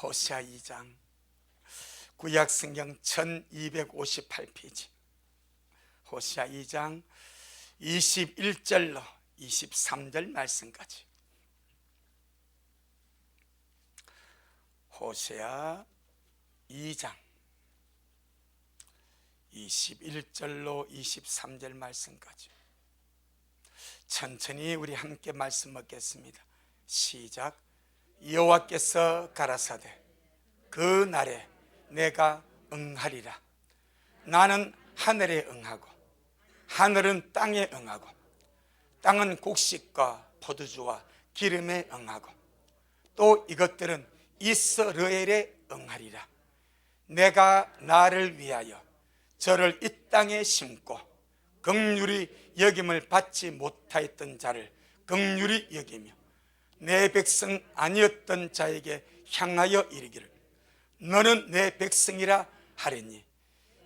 호세아 2장, 구약성경 1258페이지, 호세아 2장 21절로 23절 말씀까지. 호세아 2장 21절로 23절 말씀까지 천천히 우리 함께 말씀 먹겠습니다. 시작. 여호와께서 가라사대 그 날에 내가 응하리라. 나는 하늘에 응하고 하늘은 땅에 응하고 땅은 곡식과 포도주와 기름에 응하고 또 이것들은 이스라엘에 응하리라. 내가 나를 위하여 저를 이 땅에 심고 긍휼히 여김을 받지 못하였던 자를 긍휼히 여기며 내 백성 아니었던 자에게 향하여 이르기를 너는 내 백성이라 하리니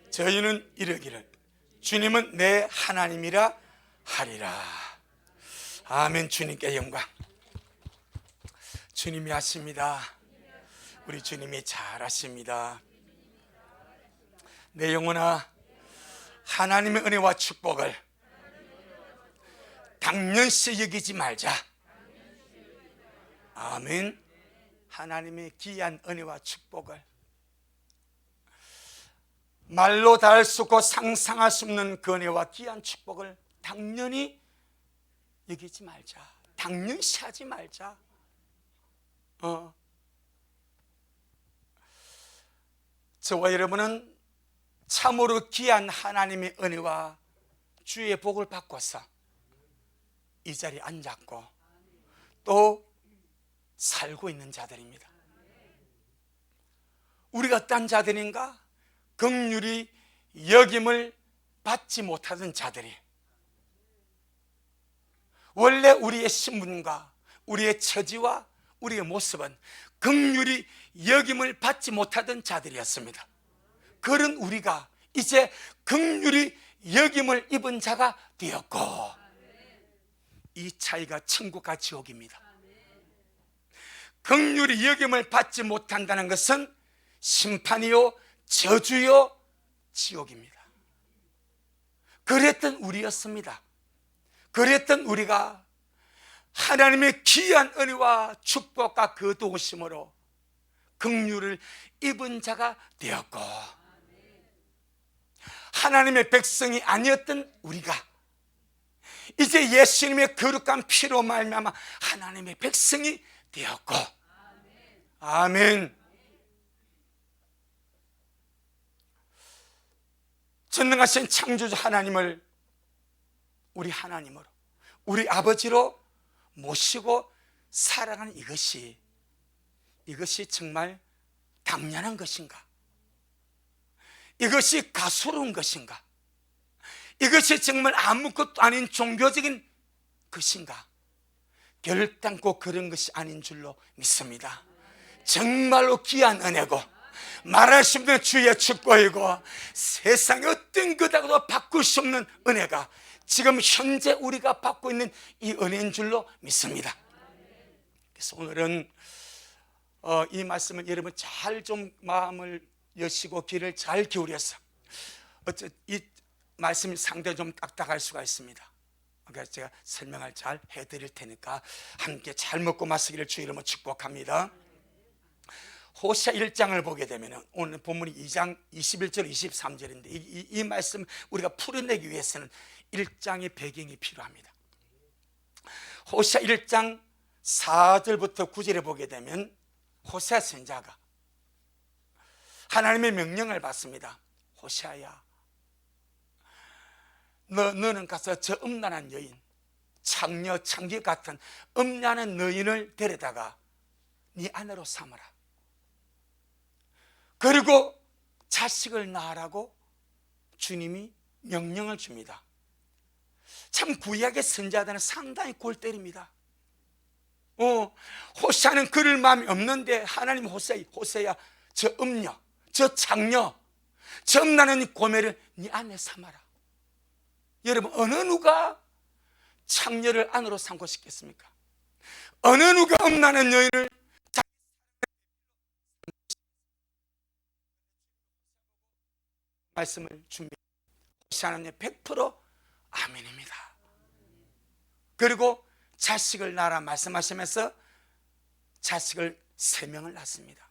저희는 이르기를 주님은 내 하나님이라 하리라. 아멘. 주님께 영광. 주님이 하십니다. 우리 주님이 잘하십니다. 내 영혼아, 하나님의 은혜와 축복을 당연시 여기지 말자. 아멘. 하나님의 귀한 은혜와 축복을 말로 다 할 수 없고 상상할 수 없는 그 은혜와 귀한 축복을 당연히 여기지 말자. 당연시하지 말자. 저와 여러분은 참으로 귀한 하나님의 은혜와 주의 복을 받고서 이 자리에 앉았고 또 살고 있는 자들입니다. 우리가 어떤 자들인가? 긍휼히 여김을 받지 못하던 자들이, 원래 우리의 신분과 우리의 처지와 우리의 모습은 긍휼히 여김을 받지 못하던 자들이었습니다. 그런 우리가 이제 긍휼히 여김을 입은 자가 되었고, 이 차이가 천국과 지옥입니다. 긍휼히 여김을 받지 못한다는 것은 심판이요 저주요 지옥입니다. 그랬던 우리였습니다. 그랬던 우리가 하나님의 귀한 은혜와 축복과 그 도우심으로 긍휼을 입은 자가 되었고, 하나님의 백성이 아니었던 우리가 이제 예수님의 거룩한 피로 말미암아 하나님의 백성이 되었고, 아멘. 전능하신 창조주 하나님을 우리 하나님으로, 우리 아버지로 모시고 살아가는 이것이 정말 당연한 것인가? 이것이 가소로운 것인가? 이것이 정말 아무것도 아닌 종교적인 것인가? 결단코 그런 것이 아닌 줄로 믿습니다. 정말로 귀한 은혜고 말할 수 없는 주의 축복이고 세상의 어떤 것하고도 바꿀 수 없는 은혜가 지금 현재 우리가 받고 있는 이 은혜인 줄로 믿습니다. 그래서 오늘은 이 말씀을 여러분 잘 좀 마음을 여시고 귀를 잘 기울여서, 이 말씀이 상당히 좀 딱딱할 수가 있습니다. 그래서 제가 설명을 잘 해드릴 테니까 함께 잘 먹고 마시기를 주 이름으로 축복합니다. 호세아 1장을 보게 되면 오늘 본문이 2장 21절 23절인데 이 말씀 우리가 풀어내기 위해서는 1장의 배경이 필요합니다. 호세아 1장 4절부터 9절에 보게 되면 호세아 선지자가 하나님의 명령을 받습니다. 호세아야, 너는 가서 저 음란한 여인, 창녀, 창기 같은 음란한 여인을 데려다가 네 아내로 삼으라. 그리고 자식을 낳으라고 주님이 명령을 줍니다. 참 구약의 선지자들은 상당히 골 때립니다. 호세아는 그럴 마음이 없는데 하나님 호세아야, 저 음녀, 저 창녀, 저 음란한 고매를 네 아내 삼아라. 여러분, 어느 누가 창녀를 아내로 삼고 싶겠습니까? 어느 누가 음란한 여인을 말씀을 준비. 호세아는 100% 아멘입니다. 그리고 자식을 낳아라 말씀하시면서 자식을 3명을 낳습니다.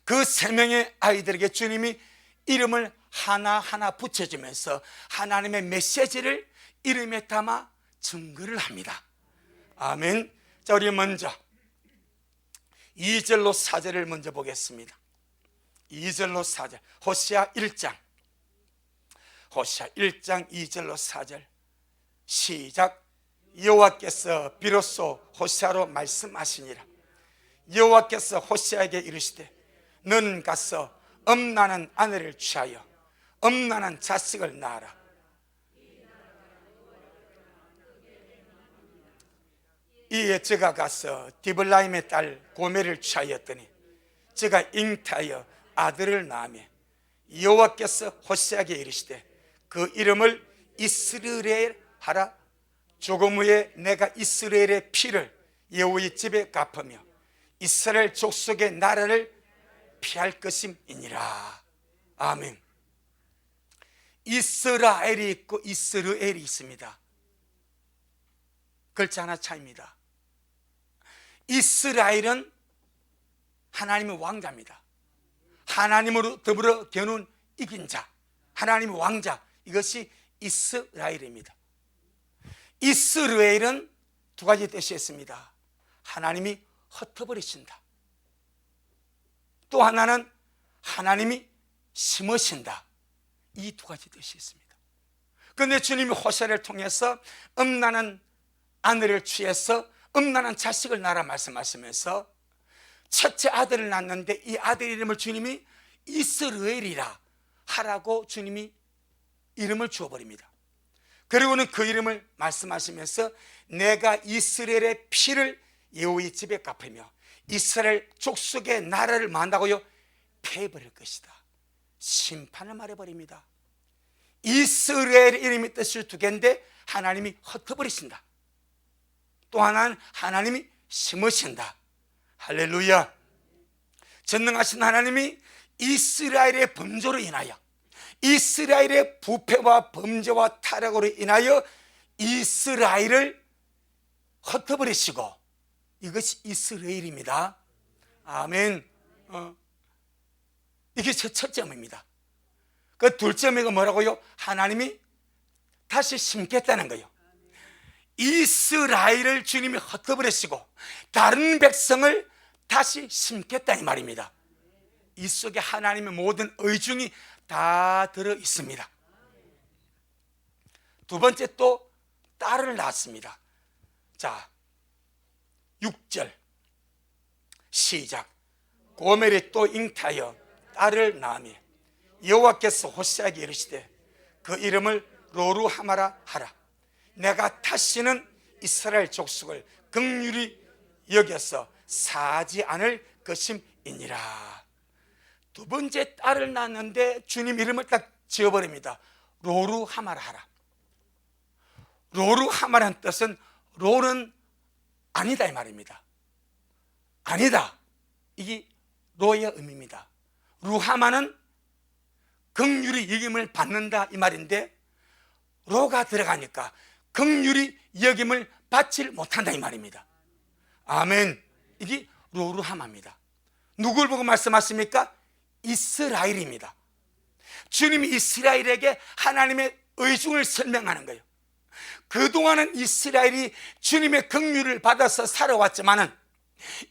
그 3명의 아이들에게 주님이 이름을 하나하나 붙여주면서 하나님의 메시지를 이름에 담아 증거를 합니다. 아멘. 자, 우리 먼저 2절로 4절을 먼저 보겠습니다. 2절로 4절 호세아 1장, 호세아 1장 2절로 4절 시작. 여호와께서 비로소 호세아로 말씀하시니라. 여호와께서 호세아에게 이르시되 너는 가서 엄난한 아내를 취하여 엄난한 자식을 낳아라. 이에 저가 가서 디블라임의 딸 고멜을 취하였더니 저가 잉태하여 아들을 낳으며 여호와께서 호세아에게 이르시되 그 이름을 이스르엘 하라. 조금 후에 내가 이스라엘의 피를 여호와의 집에 갚으며 이스라엘 족속의 나라를 피할 것임이니라. 아멘. 이스라엘이 있고 이스라엘이 있습니다. 글자 하나 차이입니다. 이스라엘은 하나님의 왕자입니다. 하나님으로 더불어 겨눈 이긴 자, 하나님의 왕자, 이것이 이스라엘입니다. 이스라엘은 2가지 뜻이 있습니다. 하나님이 흩어버리신다. 또 하나는 하나님이 심으신다. 이 2가지 뜻이 있습니다. 그런데 주님이 호세아를 통해서 음란한 아내를 취해서 음란한 자식을 낳아라 말씀하시면서 첫째 아들을 낳았는데 이 아들 이름을 주님이 이스라엘이라 하라고 주님이 이름을 주어버립니다. 그리고는 그 이름을 말씀하시면서 내가 이스라엘의 피를 여호와의 집에 갚으며 이스라엘 족속의 나라를 만다고요 패버릴 것이다. 심판을 말해버립니다. 이스라엘 이름이 뜻이 2개인데 하나님이 흩어버리신다. 또 하나는 하나님이 심으신다. 할렐루야. 전능하신 하나님이 이스라엘의 범죄로 인하여, 이스라엘의 부패와 범죄와 타락으로 인하여 이스라엘을 흩어버리시고, 이것이 이스라엘입니다. 아멘. 이게 첫 점입니다. 그 둘째가 뭐라고요? 하나님이 다시 심겠다는 거예요. 이스라엘을 주님이 흩어버리시고 다른 백성을 다시 심겠다 이 말입니다. 이 속에 하나님의 모든 의중이 다 들어 있습니다. 2번째 또 딸을 낳았습니다. 자, 6절 시작. 고멜이 또 잉태하여 딸을 낳으며 여호와께서 호세아에게 이르시되 그 이름을 로루하마라 하라. 내가 다시는 이스라엘 족속을 긍휼히 여겨서 사지 않을 것임이니라. 2번째 딸을 낳았는데 주님 이름을 딱 지어버립니다. 로루하마라 하라. 로루하마라는 뜻은 로는 아니다 이 말입니다. 아니다, 이게 로의 의미입니다. 루하마는 긍휼히 여김을 받는다 이 말인데 로가 들어가니까 긍휼히 여김을 받지 못한다 이 말입니다. 아멘. 이게 로루하마입니다. 누굴 보고 말씀하십니까? 이스라엘입니다. 주님이 이스라엘에게 하나님의 의중을 설명하는 거예요. 그동안은 이스라엘이 주님의 긍휼을 받아서 살아왔지만은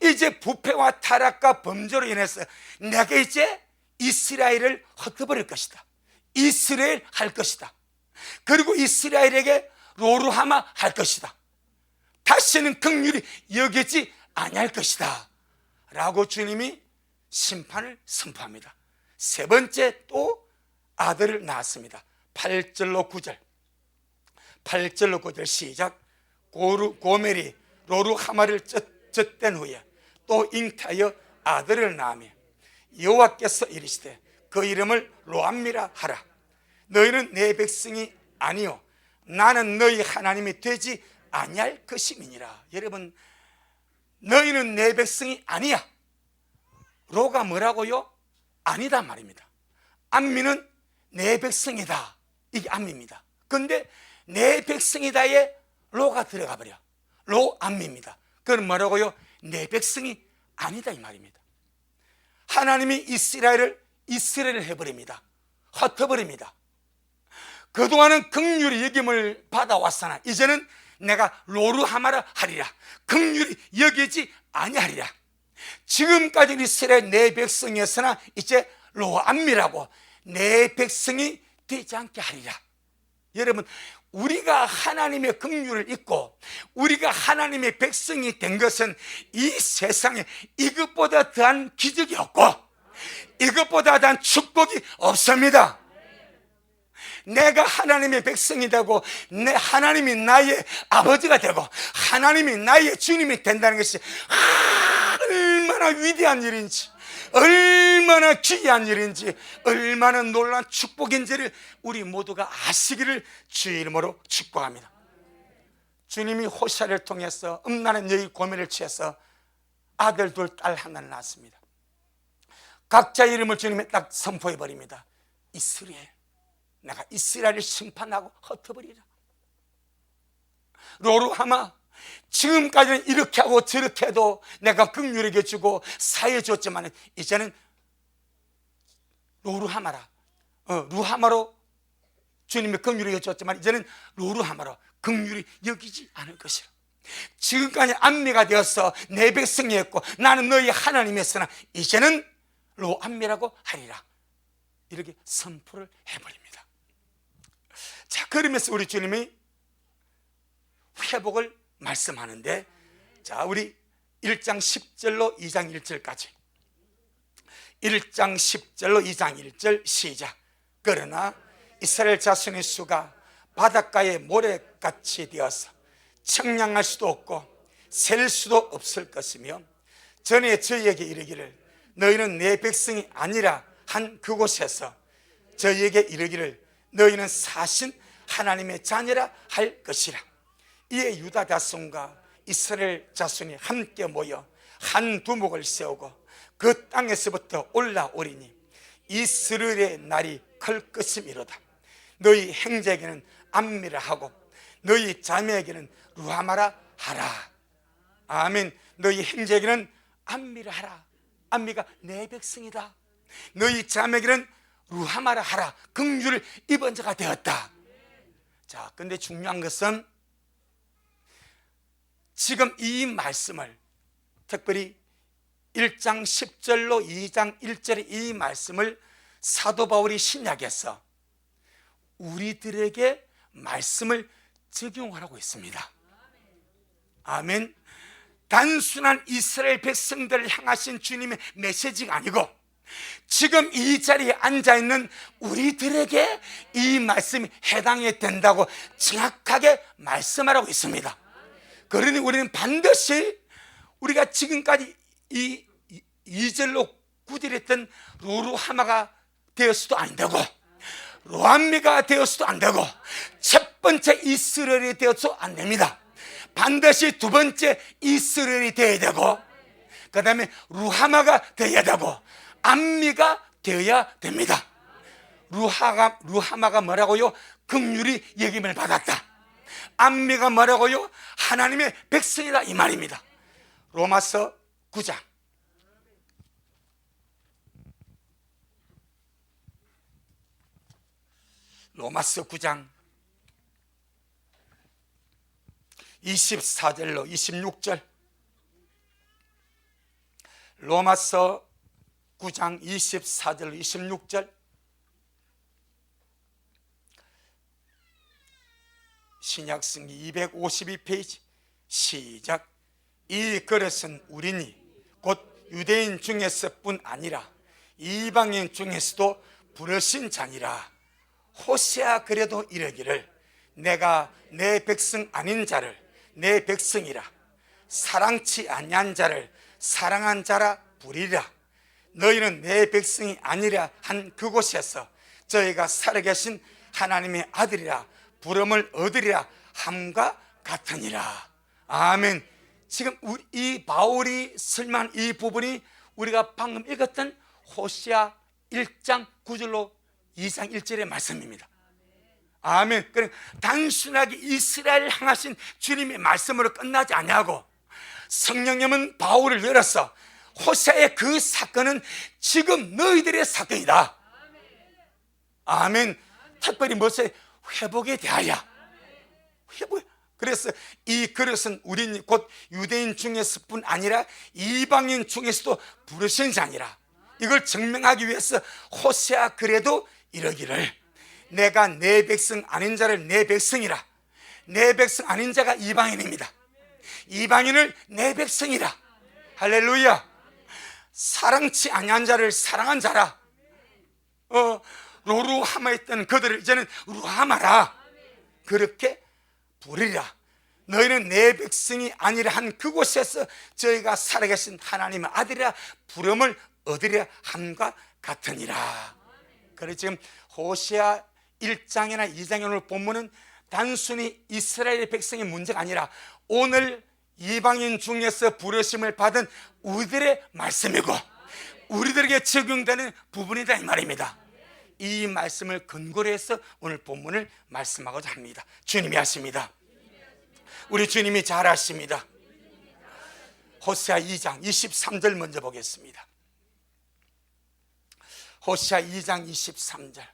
이제 부패와 타락과 범죄로 인해서 내가 이제 이스라엘을 흩어버릴 것이다. 이스라엘 할 것이다. 그리고 이스라엘에게 로루하마 할 것이다. 다시는 긍휼히 여기지 아니할 것이다 라고 주님이 심판을 선포합니다. 3번째 또 아들을 낳았습니다. 8절로 9절 8절로 9절 시작. 고멜이 로루하마를 젖된 후에 또 잉태하여 아들을 낳으며 여호와께서 이르시되 그 이름을 로암미라 하라. 너희는 내 백성이 아니요 나는 너희 하나님이 되지 아니할 것임이니라. 여러분, 너희는 내 백성이 아니야. 로가 뭐라고요? 아니다 말입니다. 암미는 내 백성이다, 이게 암미입니다. 그런데 내 백성이다에 로가 들어가 버려. 로 암미입니다. 그건 뭐라고요? 내 백성이 아니다 이 말입니다. 하나님이 이스라엘을 해버립니다. 흩어버립니다. 그동안은 긍휼히 여김을 받아왔으나 이제는 내가 로루하마라 하리라. 긍휼히 여기지 아니하리라. 지금까지는 이스라엘 내 백성이었으나 이제 로암미라고 내 백성이 되지 않게 하리라. 여러분, 우리가 하나님의 긍휼을 잊고 우리가 하나님의 백성이 된 것은 이 세상에 이것보다 더한 기적이 없고 이것보다 더한 축복이 없습니다. 내가 하나님의 백성이 되고 하나님이 나의 아버지가 되고 하나님이 나의 주님이 된다는 것이 얼마나 위대한 일인지, 얼마나 귀한 일인지, 얼마나 놀라운 축복인지를 우리 모두가 아시기를 주의 이름으로 축복합니다. 주님이 호시아를 통해서 음란한 여인 고멜을 취해서 아들 둘, 딸 하나를 낳았습니다. 각자 이름을 주님이 딱 선포해 버립니다. 이스라엘, 내가 이스라엘을 심판하고 흩어버리라. 로루하마, 지금까지는 이렇게 하고 저렇게 해도 내가 긍휼하게 주고 사해 줬지만 이제는 로루하마라, 루하마로 주님이 긍휼하게 줬지만 이제는 로루하마로 긍휼히 여기지 않을 것이라. 지금까지 암미가 되어서 내 백성이었고 나는 너희 하나님이었으나 이제는 로암미라고 하리라. 이렇게 선포를 해버립니다. 자, 그러면서 우리 주님이 회복을 말씀하는데, 자, 우리 1장 10절로 2장 1절까지 1장 10절로 2장 1절 시작. 그러나 이스라엘 자손의 수가 바닷가의 모래같이 되어서 청량할 수도 없고 셀 수도 없을 것이며 전에 저희에게 이르기를 너희는 내 백성이 아니라 한 그곳에서 저희에게 이르기를 너희는 사신 하나님의 자녀라 할 것이라. 이에 유다 자손과 이스라엘 자손이 함께 모여 한 두목을 세우고 그 땅에서부터 올라오리니 이스라엘의 날이 클 것이미로다. 너희 형제에게는 암미라 하고 너희 자매에게는 루하마라 하라. 아멘. 너희 형제에게는 암미라 하라. 암미가 내 백성이다. 너희 자매에게는 루하마라 하라. 긍휼을 입은 자가 되었다. 자, 근데 중요한 것은 지금 이 말씀을 특별히 1장 10절로 2장 1절의 이 말씀을 사도 바울이 신약에서 우리들에게 말씀을 적용하라고 했습니다. 아멘. 단순한 이스라엘 백성들을 향하신 주님의 메시지가 아니고 지금 이 자리에 앉아있는 우리들에게 이 말씀이 해당이 된다고 정확하게 말씀하라고 있습니다. 그러니 우리는 반드시 우리가 지금까지 이 2절로 구질했던 로루하마가 되었어도 안 되고 로암미가 되었어도 안 되고 첫 번째 이스라엘이 되어서도 안 됩니다. 반드시 두 번째 이스라엘이 되어야 되고 그 다음에 루하마가 되어야 되고 암미가 되어야 됩니다. 루하마가 뭐라고요? 긍휼히 여김을 받았다. 암미가 뭐라고요? 하나님의 백성이다 이 말입니다. 로마서 9장 로마서 9장 24절로 26절 로마서 9장 24절로 26절 신약성기 252페이지 시작. 이 그릇은 우리니 곧 유대인 중에서뿐 아니라 이방인 중에서도 부르신 자니라. 호세아 그래도 이르기를 내가 내 백성 아닌 자를 내 백성이라 사랑치 아니한 자를 사랑한 자라 부리라. 너희는 내 백성이 아니라 한 그곳에서 저희가 살아계신 하나님의 아들이라 부름을 얻으리라 함과 같으니라. 아멘. 지금 이 바울이 설명한 이 부분이 우리가 방금 읽었던 호시아 1장 9절로 2장 1절의 말씀입니다. 아멘. 그러니까 단순하게 이스라엘을 향하신 주님의 말씀으로 끝나지 아니하고 성령님은 바울을 열어서 호세아의 그 사건은 지금 너희들의 사건이다. 아멘. 특별히 무엇에 회복에 대하여 회복. 그래서 이 그릇은 우리 곧 유대인 중에서뿐 아니라 이방인 중에서도 부르신 자니라. 이걸 증명하기 위해서 호세아 그래도 이러기를 내가 내 백성 아닌 자를 내 백성이라. 내 백성 아닌 자가 이방인입니다. 이방인을 내 백성이라. 할렐루야. 사랑치 아니한 자를 사랑한 자라. 로루하마 했던 그들을 이제는 루하마라. 그렇게 부르리라. 너희는 내 백성이 아니라 한 그곳에서 저희가 살아계신 하나님의 아들이라 부름을 얻으려 함과 같으니라. 그래서 지금 호시아 1장이나 2장의 오늘 본문은 단순히 이스라엘의 백성의 문제가 아니라 오늘 이방인 중에서 부르심을 받은 우리들의 말씀이고 우리들에게 적용되는 부분이다 이 말입니다. 이 말씀을 근거로 해서 오늘 본문을 말씀하고자 합니다. 주님이 하십니다. 우리 주님이 잘 하십니다. 호세아 2장 23절 먼저 보겠습니다. 호세아 2장 23절.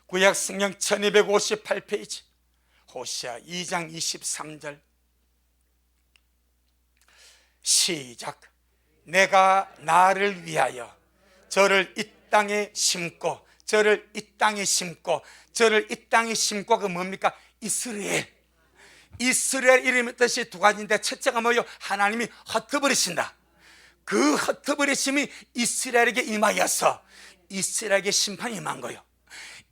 구약 성경 1258페이지 호세아 2장 23절 시작. 내가 나를 위하여 저를 이 땅에 심고 저를 이 땅에 심고 저를 이 땅에 심고가 뭡니까? 이스라엘. 이스라엘 이름의 뜻이 두 가지인데 첫째가 뭐예요? 하나님이 흩어버리신다. 그 흩어버리심이 이스라엘에게 임하여서 이스라엘에게 심판이 임한 거예요.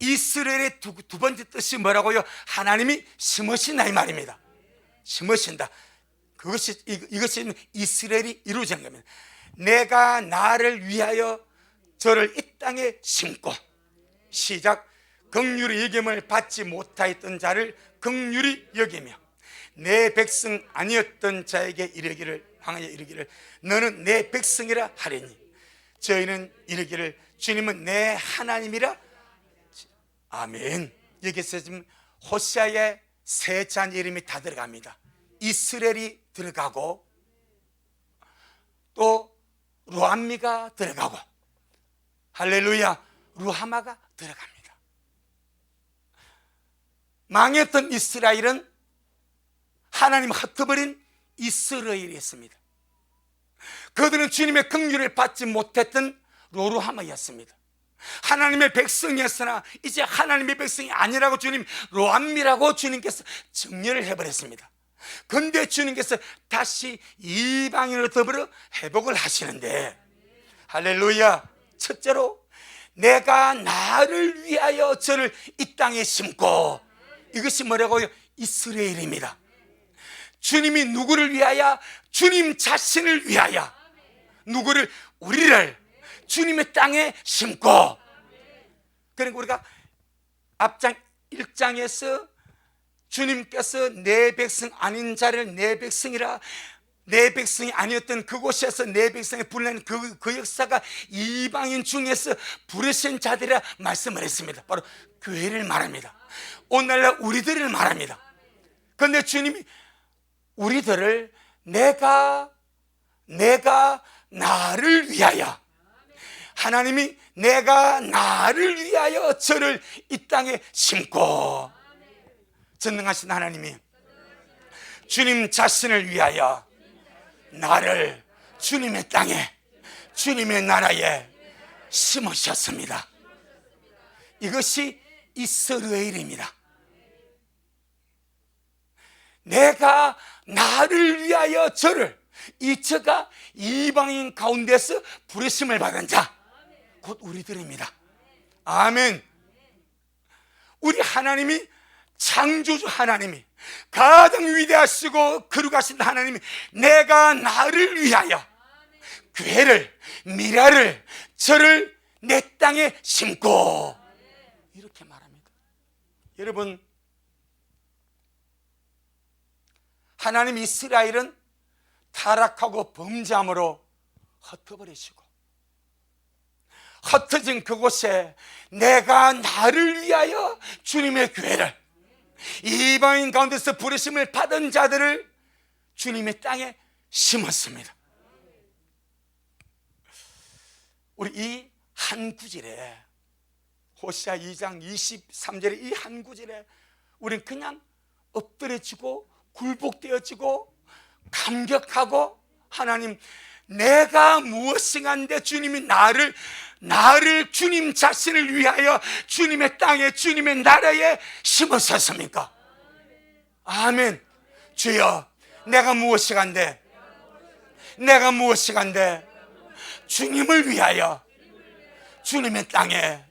이스라엘의 두 번째 뜻이 뭐라고요? 하나님이 심으신다 이 말입니다. 심으신다. 이것이 이스라엘이 이루어진 겁니다. 내가 나를 위하여 저를 이 땅에 심고 시작. 긍휼히 여김을 받지 못하였던 자를 긍휼히 여기며 내 백성 아니었던 자에게 향하여 이르기를 너는 내 백성이라 하리니 저희는 이르기를 주님은 내 하나님이라. 아멘. 여기서 지금 호세아의 세 자녀 이름이 다 들어갑니다. 이스라엘이 들어가고 또 루암미가 들어가고 할렐루야 루하마가 들어갑니다. 망했던 이스라엘은 하나님 흩어버린 이스라엘이었습니다. 그들은 주님의 긍휼을 받지 못했던 로루하마였습니다. 하나님의 백성이었으나 이제 하나님의 백성이 아니라고 주님 로암미라고 주님께서 정렬을 해버렸습니다. 그런데 주님께서 다시 이방인으로 더불어 회복을 하시는데 할렐루야. 첫째로 내가 나를 위하여 저를 이 땅에 심고 이것이 뭐라고요? 이스라엘입니다. 주님이 누구를 위하여? 주님 자신을 위하여. 누구를? 우리를 주님의 땅에 심고. 그러니까 우리가 앞장 1장에서 주님께서 내 백성 아닌 자를 내 백성이라, 내 백성이 아니었던 그곳에서 내 백성에 불러낸 그 역사가 이방인 중에서 부르신 자들이라 말씀을 했습니다. 바로 교회를 말합니다. 오늘날 우리들을 말합니다. 그런데 주님이 우리들을 내가 나를 위하여, 하나님이 내가 나를 위하여 저를 이 땅에 심고, 전능하신 하나님이 주님 자신을 위하여 나를 주님의 땅에 주님의 나라에 심으셨습니다. 이것이 이스라엘입니다. 내가 나를 위하여 저를, 이 저가 이방인 가운데서 부르심을 받은 자, 곧 우리들입니다. 아멘. 우리 하나님이, 창조주 하나님이, 가장 위대하시고 거룩하신 하나님이 내가 나를 위하여 교회를, 미라를, 저를 내 땅에 심고, 이렇게 말합니다. 여러분, 하나님 이스라엘은 타락하고 범죄함으로 흩어버리시고, 흩어진 그곳에 내가 나를 위하여 주님의 교회를, 이방인 가운데서 부르심을 받은 자들을 주님의 땅에 심었습니다. 우리 이 한 구절에, 호시아 2장 23절의 이 한 구절에 우리는 그냥 엎드려지고 굴복되어지고 감격하고, 하나님, 내가 무엇인가인데 주님이 나를 주님 자신을 위하여 주님의 땅에, 주님의 나라에 심으셨습니까? 아멘. 주여, 내가 무엇인가인데 주님을 위하여 주님의 땅에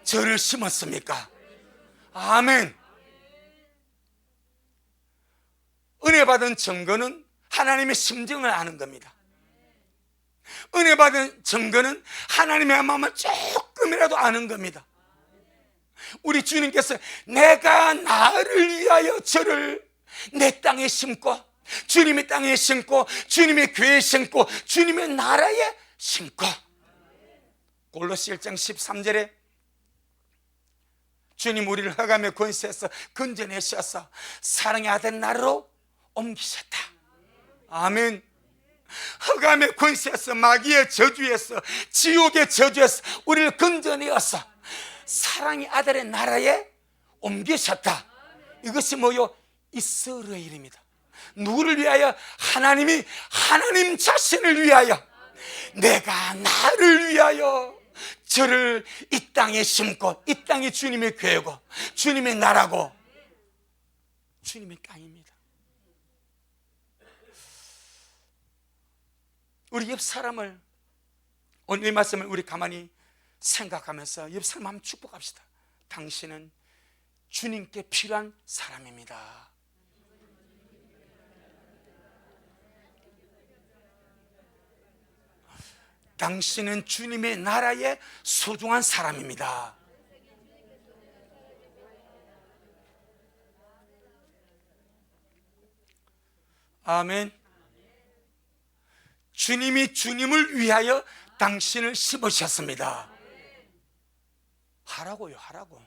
저를 심었습니까? 아멘. 은혜 받은 증거는 하나님의 심정을 아는 겁니다. 은혜 받은 증거는 하나님의 마음을 조금이라도 아는 겁니다. 우리 주님께서 내가 나를 위하여 저를 내 땅에 심고, 주님의 땅에 심고, 주님의 교회에 심고, 주님의 나라에 심고, 골로새 1장 13절에 주님 우리를 흑암의 권세에서 건져내셔서 사랑의 아들 나라로 옮기셨다. 아멘. 흑암의 권세에서, 마귀의 저주에서, 지옥의 저주에서 우리를 건져내어서 사랑의 아들의 나라에 옮기셨다. 이것이 뭐요? 이스라엘입니다. 누구를 위하여? 하나님 자신을 위하여, 내가 나를 위하여 저를 이 땅에 심고, 이 땅이 주님의 교회고 주님의 나라고 주님의 땅입니다. 우리 옆 사람을, 오늘 이 말씀을 우리 가만히 생각하면서 옆 사람 한번 축복합시다. 당신은 주님께 필요한 사람입니다. 당신은 주님의 나라에 소중한 사람입니다. 아멘. 주님이 주님을 위하여 당신을 심으셨습니다. 하라고요, 하라고.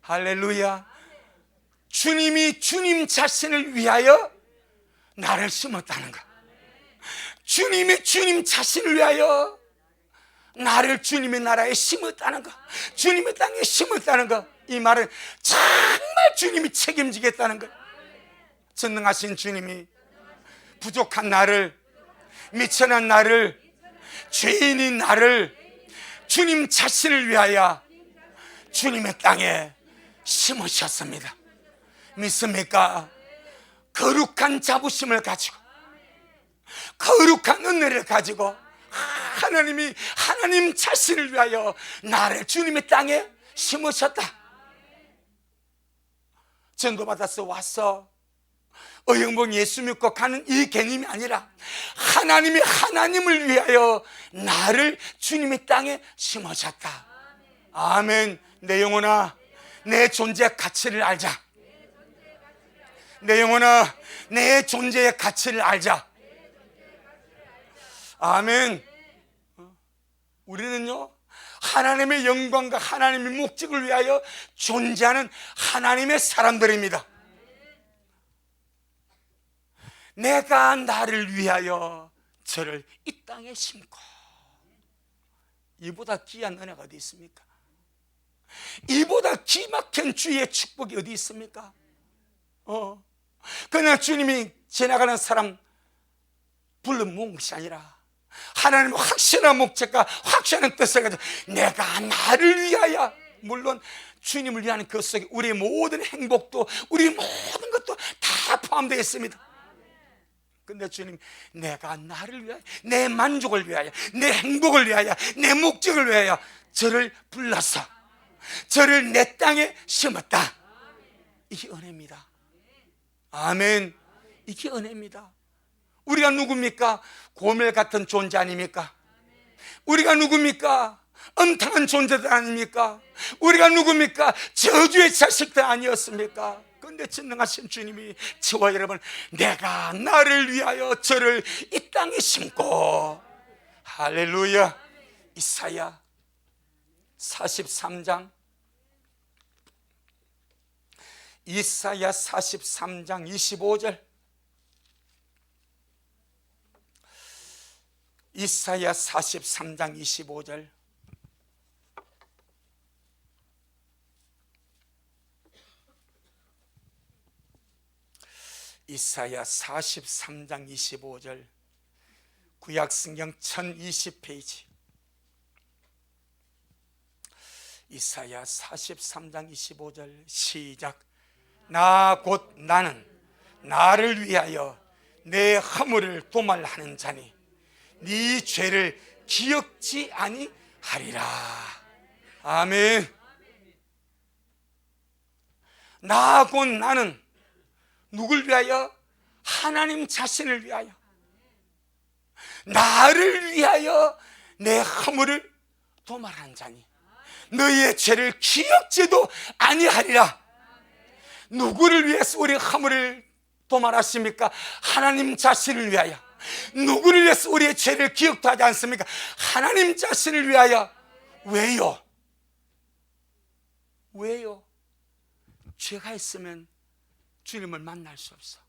할렐루야. 주님이 주님 자신을 위하여 나를 심었다는 것, 주님이 주님 자신을 위하여 나를 주님의 나라에 심었다는 것, 주님의 땅에 심었다는 것, 이 말은 정말 주님이 책임지겠다는 것. 전능하신 주님이 부족한 나를, 미천한 나를, 죄인인 나를 주님 자신을 위하여 주님의 땅에 심으셨습니다. 믿습니까? 거룩한 자부심을 가지고, 거룩한 은혜를 가지고 하나님이 하나님 자신을 위하여 나를 주님의 땅에 심으셨다. 전도받아서 와서 어영봉 예수 믿고 가는 이 개념이 아니라 하나님이 하나님을 위하여 나를 주님의 땅에 심으셨다. 아멘. 내 영혼아, 내 존재의 가치를 알자. 내 영혼아, 내 존재의 가치를 알자. 아멘. 우리는요, 하나님의 영광과 하나님의 목적을 위하여 존재하는 하나님의 사람들입니다. 내가 나를 위하여 저를 이 땅에 심고, 이보다 귀한 은혜가 어디 있습니까? 이보다 기막힌 주의 축복이 어디 있습니까? 그냥 주님이 지나가는 사람 불러모은 것이 아니라 하나님의 확실한 목적과 확실한 뜻을 가지고 내가 나를 위하여, 물론 주님을 위한 그 속에 우리의 모든 행복도, 우리 모든 것도 다 포함되어 있습니다. 근데 주님, 내가 나를 위하여, 내 만족을 위하여, 내 행복을 위하여, 내 목적을 위하여 저를 불러서 저를 내 땅에 심었다. 이게 은혜입니다. 아멘. 이게 은혜입니다. 우리가 누굽니까? 고멜 같은 존재 아닙니까? 우리가 누굽니까? 엄탕한 존재들 아닙니까? 우리가 누굽니까? 저주의 자식들 아니었습니까? 그런데 전능하신 주님이 저와 여러분, 내가 나를 위하여 저를 이 땅에 심고, 할렐루야. 이사야 43장, 이사야 43장 25절, 이사야 43장 25절. 이사야 43장 25절, 구약성경 1020페이지. 이사야 43장 25절 시작. 나 곧 나는 나를 위하여 내 허물을 도말하는 자니 네 죄를 기억지 아니하리라. 아멘. 나 곧 나는 누굴 위하여? 하나님 자신을 위하여, 나를 위하여 내 허물을 도말한 자니 너희의 죄를 기억지도 아니하리라. 누구를 위해서 우리 허물을 도말하십니까? 하나님 자신을 위하여. 누구를 위해서 우리의 죄를 기억도 하지 않습니까? 하나님 자신을 위하여. 왜요? 왜요? 죄가 있으면 주님을 만날 수 없어.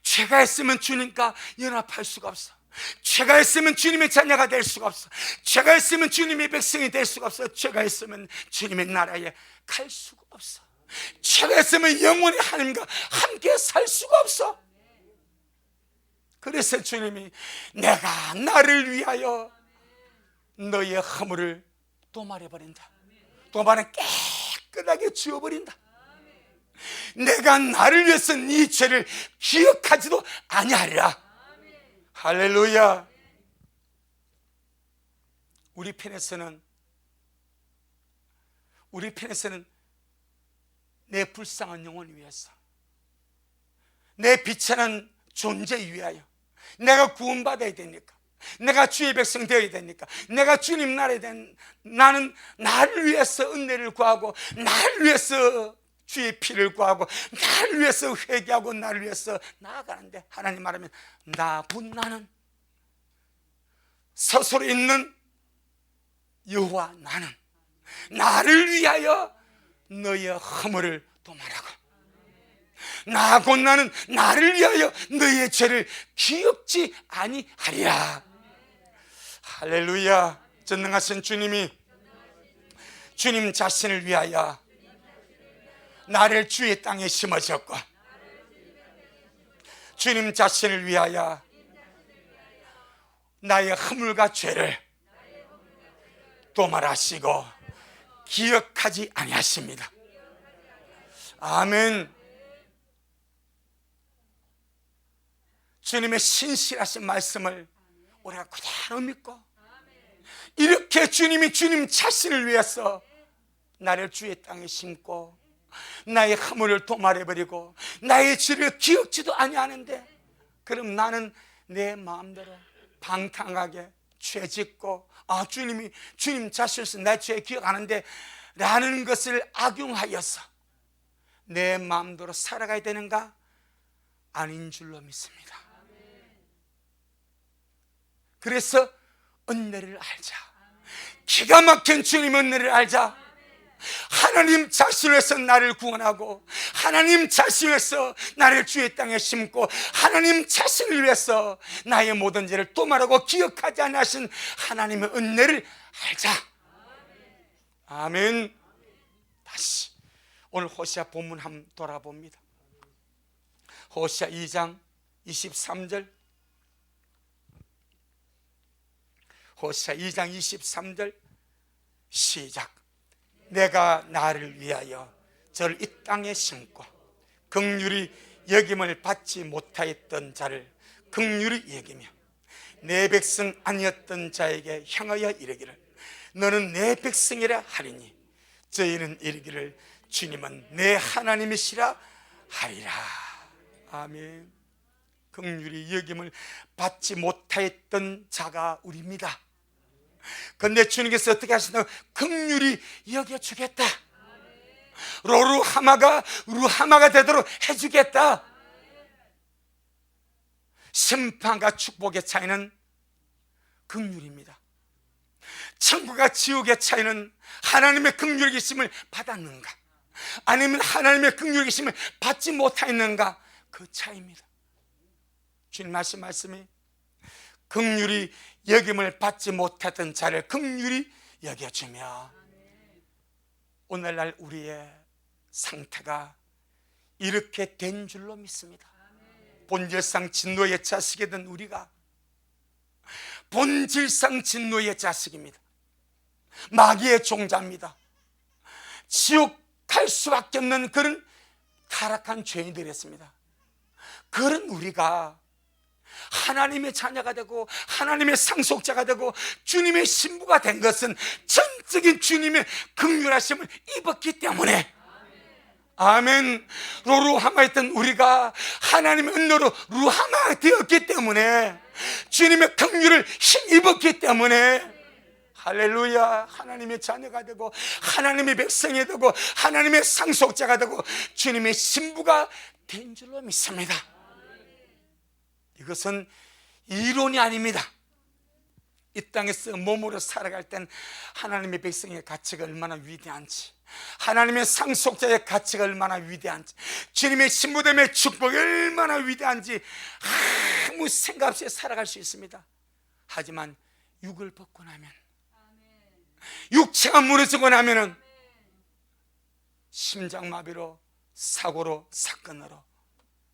죄가 있으면 주님과 연합할 수가 없어. 죄가 있으면 주님의 자녀가 될 수가 없어. 죄가 있으면 주님의 백성이 될 수가 없어. 죄가 있으면 주님의 나라에 갈 수가 없어. 죄가 있으면 영원히 하나님과 함께 살 수가 없어. 그래서 주님이 내가 나를 위하여 너의 허물을 도말해버린다. 도말은 깨끗하게 지워버린다. 내가 나를 위해서 네 죄를 기억하지도 아니하리라. 할렐루야. 우리 편에서는 내 불쌍한 영혼을 위해서, 내 비천한 존재 위하여, 내가 구원받아야 되니까, 내가 주의 백성 되어야 되니까, 내가 주님 나라에 된, 나는 나를 위해서 은혜를 구하고, 나를 위해서 주의 피를 구하고, 나를 위해서 회개하고, 나를 위해서 나아가는데, 하나님 말하면 나 곧 나는, 스스로 있는 여호와 나는 나를 위하여 너의 허물을 도말하고, 나 곧 나는 나를 위하여 너의 죄를 기억지 아니하리라. 할렐루야. 전능하신 주님이 주님 자신을 위하여 나를 주의 땅에 심으셨고, 주님 자신을 위하여 나의 허물과 죄를 도말하시고 기억하지 아니하십니다. 아멘. 주님의 신실하신 말씀을 우리가 그대로 믿고, 이렇게 주님이 주님 자신을 위해서 나를 주의 땅에 심고 나의 허물을 도말해버리고 나의 죄를 기억지도 아니하는데, 그럼 나는 내 마음대로 방탕하게 죄짓고, 주님이 주님 자신에서 내 죄 기억하는데 라는 것을 악용하여서 내 마음대로 살아가야 되는가? 아닌 줄로 믿습니다. 그래서 은혜를 알자. 기가 막힌 주님 은혜를 알자. 하나님 자신에서 나를 구원하고, 하나님 자신에서 나를 주의 땅에 심고, 하나님 자신을 위해서 나의 모든 죄를 도말하고 기억하지 않으신 하나님의 은혜를 알자. 아멘. 다시 오늘 호시아 본문 한번 돌아봅니다. 호시아 2장 23절, 호시아 2장 23절 시작. 내가 나를 위하여 저를 이 땅에 심고 긍휼히 여김을 받지 못하였던 자를 긍휼히 여기며 내 백성 아니었던 자에게 향하여 이르기를 너는 내 백성이라 하리니 저희는 이르기를 주님은 내 하나님이시라 하리라. 아멘. 긍휼히 여김을 받지 못하였던 자가 우리입니다. 근데 주님께서 어떻게 하신다고? 긍휼히 여겨주겠다. 로루하마가 루하마가 되도록 해주겠다. 심판과 축복의 차이는 긍휼입니다. 천국과 지옥의 차이는 하나님의 긍휼의 계심을 받았는가, 아니면 하나님의 긍휼의 계심을 받지 못했는가, 그 차이입니다. 주님 하신 말씀이 긍휼히 여김을 받지 못했던 자를 긍휼히 여겨주며, 오늘날 우리의 상태가 이렇게 된 줄로 믿습니다. 본질상 진노의 자식이던 우리가 본질상 진노의 자식입니다. 마귀의 종자입니다. 지옥 갈 수밖에 없는 그런 타락한 죄인들이었습니다. 그런 우리가 하나님의 자녀가 되고 하나님의 상속자가 되고 주님의 신부가 된 것은 전적인 주님의 긍휼하심을 입었기 때문에, 아멘. 로루하마였던 우리가 하나님의 은혜로 루하마가 되었기 때문에, 주님의 긍휼을 힘입었기 때문에, 할렐루야, 하나님의 자녀가 되고 하나님의 백성이 되고 하나님의 상속자가 되고 주님의 신부가 된 줄로 믿습니다. 이것은 이론이 아닙니다. 이 땅에서 몸으로 살아갈 땐 하나님의 백성의 가치가 얼마나 위대한지, 하나님의 상속자의 가치가 얼마나 위대한지, 주님의 신부됨의 축복이 얼마나 위대한지 아무 생각 없이 살아갈 수 있습니다. 하지만 육을 벗고 나면, 육체가 무너지고 나면은 심장마비로, 사고로, 사건으로,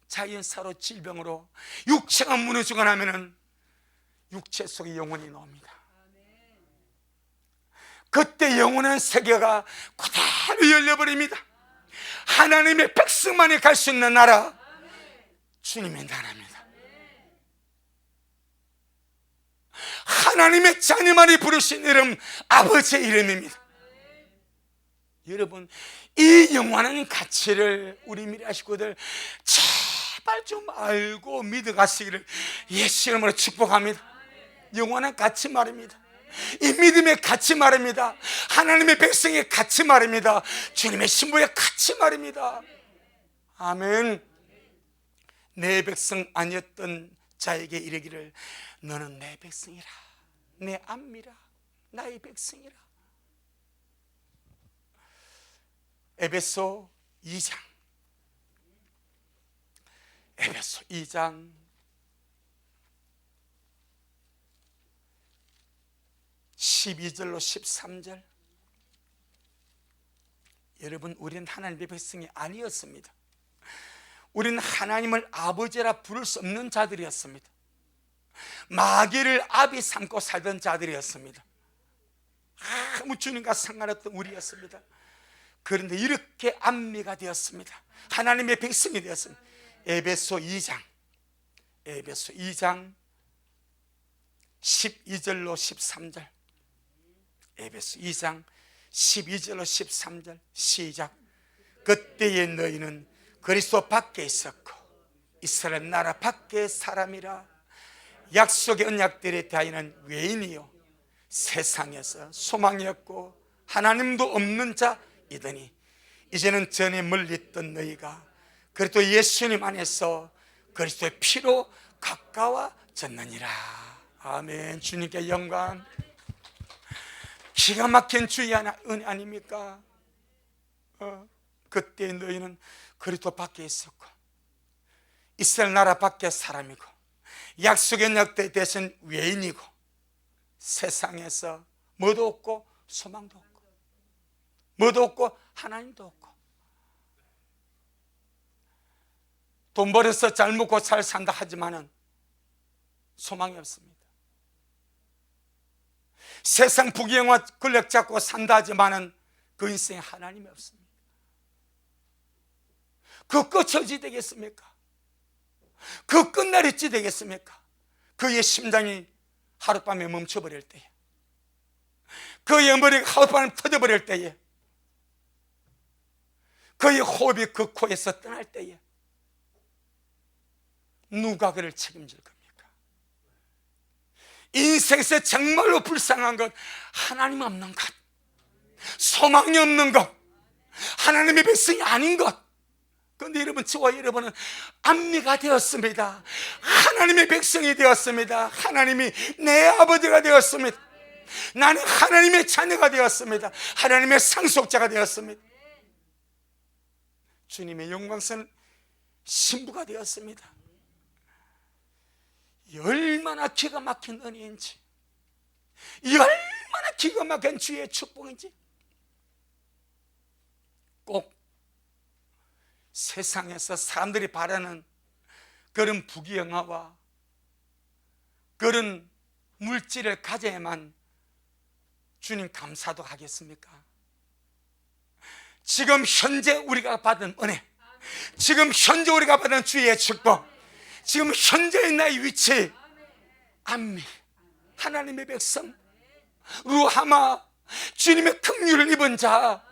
자연사로, 질병으로 육체가 무너지고 나면은 육체 속에 영혼이 나옵니다. 그때 영원한 세계가 그대로 열려버립니다. 하나님의 백성만이 갈 수 있는 나라, 주님의 나라입니다. 하나님의 자녀만이 부르신 이름, 아버지의 이름입니다. 여러분, 이 영원한 가치를 우리 미래 식구들 제발 좀 알고 믿어가시기를 예수 이름으로 축복합니다. 영원한 가치 말입니다. 이 믿음의 가치 말입니다. 하나님의 백성의 가치 말입니다. 주님의 신부의 가치 말입니다. 아멘. 내 백성 아니었던 자에게 이르기를 너는 내 백성이라, 내 암미라, 나의 백성이라. 에베소 2장, 에베소 2장 12절로 13절. 여러분, 우리는 하나님의 백성이 아니었습니다. 우리는 하나님을 아버지라 부를 수 없는 자들이었습니다. 마귀를 아비 삼고 살던 자들이었습니다. 아무 주님과 상관없던 우리였습니다. 그런데 이렇게 암미가 되었습니다. 하나님의 백성이 되었습니다. 에베소 2장, 에베소 2장 12절로 13절. 에베소 2장 12절로 13절 시작. 그때의 너희는 그리스도 밖에 있었고 이스라엘 나라 밖의 사람이라. 약속의 언약들에 대하여는 외인이요 세상에서 소망이 없고 하나님도 없는 자이더니 이제는 전에 멀리 있던 너희가 그리스도 예수님 안에서 그리스도의 피로 가까워졌느니라. 아멘. 주님께 영광. 기가 막힌 주의 은혜 아닙니까? 그때 너희는 그리스도 밖에 있었고 이스라엘 나라 밖의 사람이고 약속의 언약대 대신 외인이고 세상에서 뭐도 없고 소망도 없고 뭐도 없고 하나님도 없고 돈 벌어서 잘 먹고 잘 산다 하지만은 소망이 없습니다. 세상 부귀영화 권력 잡고 산다 하지만은 그 인생에 하나님이 없습니다. 그 끝이 어찌 되겠습니까? 그 끝날이 어찌 되겠습니까? 그의 심장이 하룻밤에 멈춰버릴 때에, 그의 머리가 하룻밤에 터져버릴 때에, 그의 호흡이 그 코에서 떠날 때에 누가 그를 책임질 겁니까? 인생에서 정말로 불쌍한 것, 하나님 없는 것, 소망이 없는 것, 하나님의 백성이 아닌 것. 그런데 여러분, 저와 여러분은 안미가 되었습니다. 하나님의 백성이 되었습니다. 하나님이 내 아버지가 되었습니다. 나는 하나님의 자녀가 되었습니다. 하나님의 상속자가 되었습니다. 주님의 영광스러운 신부가 되었습니다. 이 얼마나 기가 막힌 은혜인지, 이 얼마나 기가 막힌 주의 축복인지. 꼭 세상에서 사람들이 바라는 그런 부귀영화와 그런 물질을 가져야만 주님 감사도 하겠습니까? 지금 현재 우리가 받은 은혜, 지금 현재 우리가 받은 주의 축복, 지금 현재의 나의 위치, 안미, 하나님의 백성, 루하마, 주님의 긍휼을 입은 자,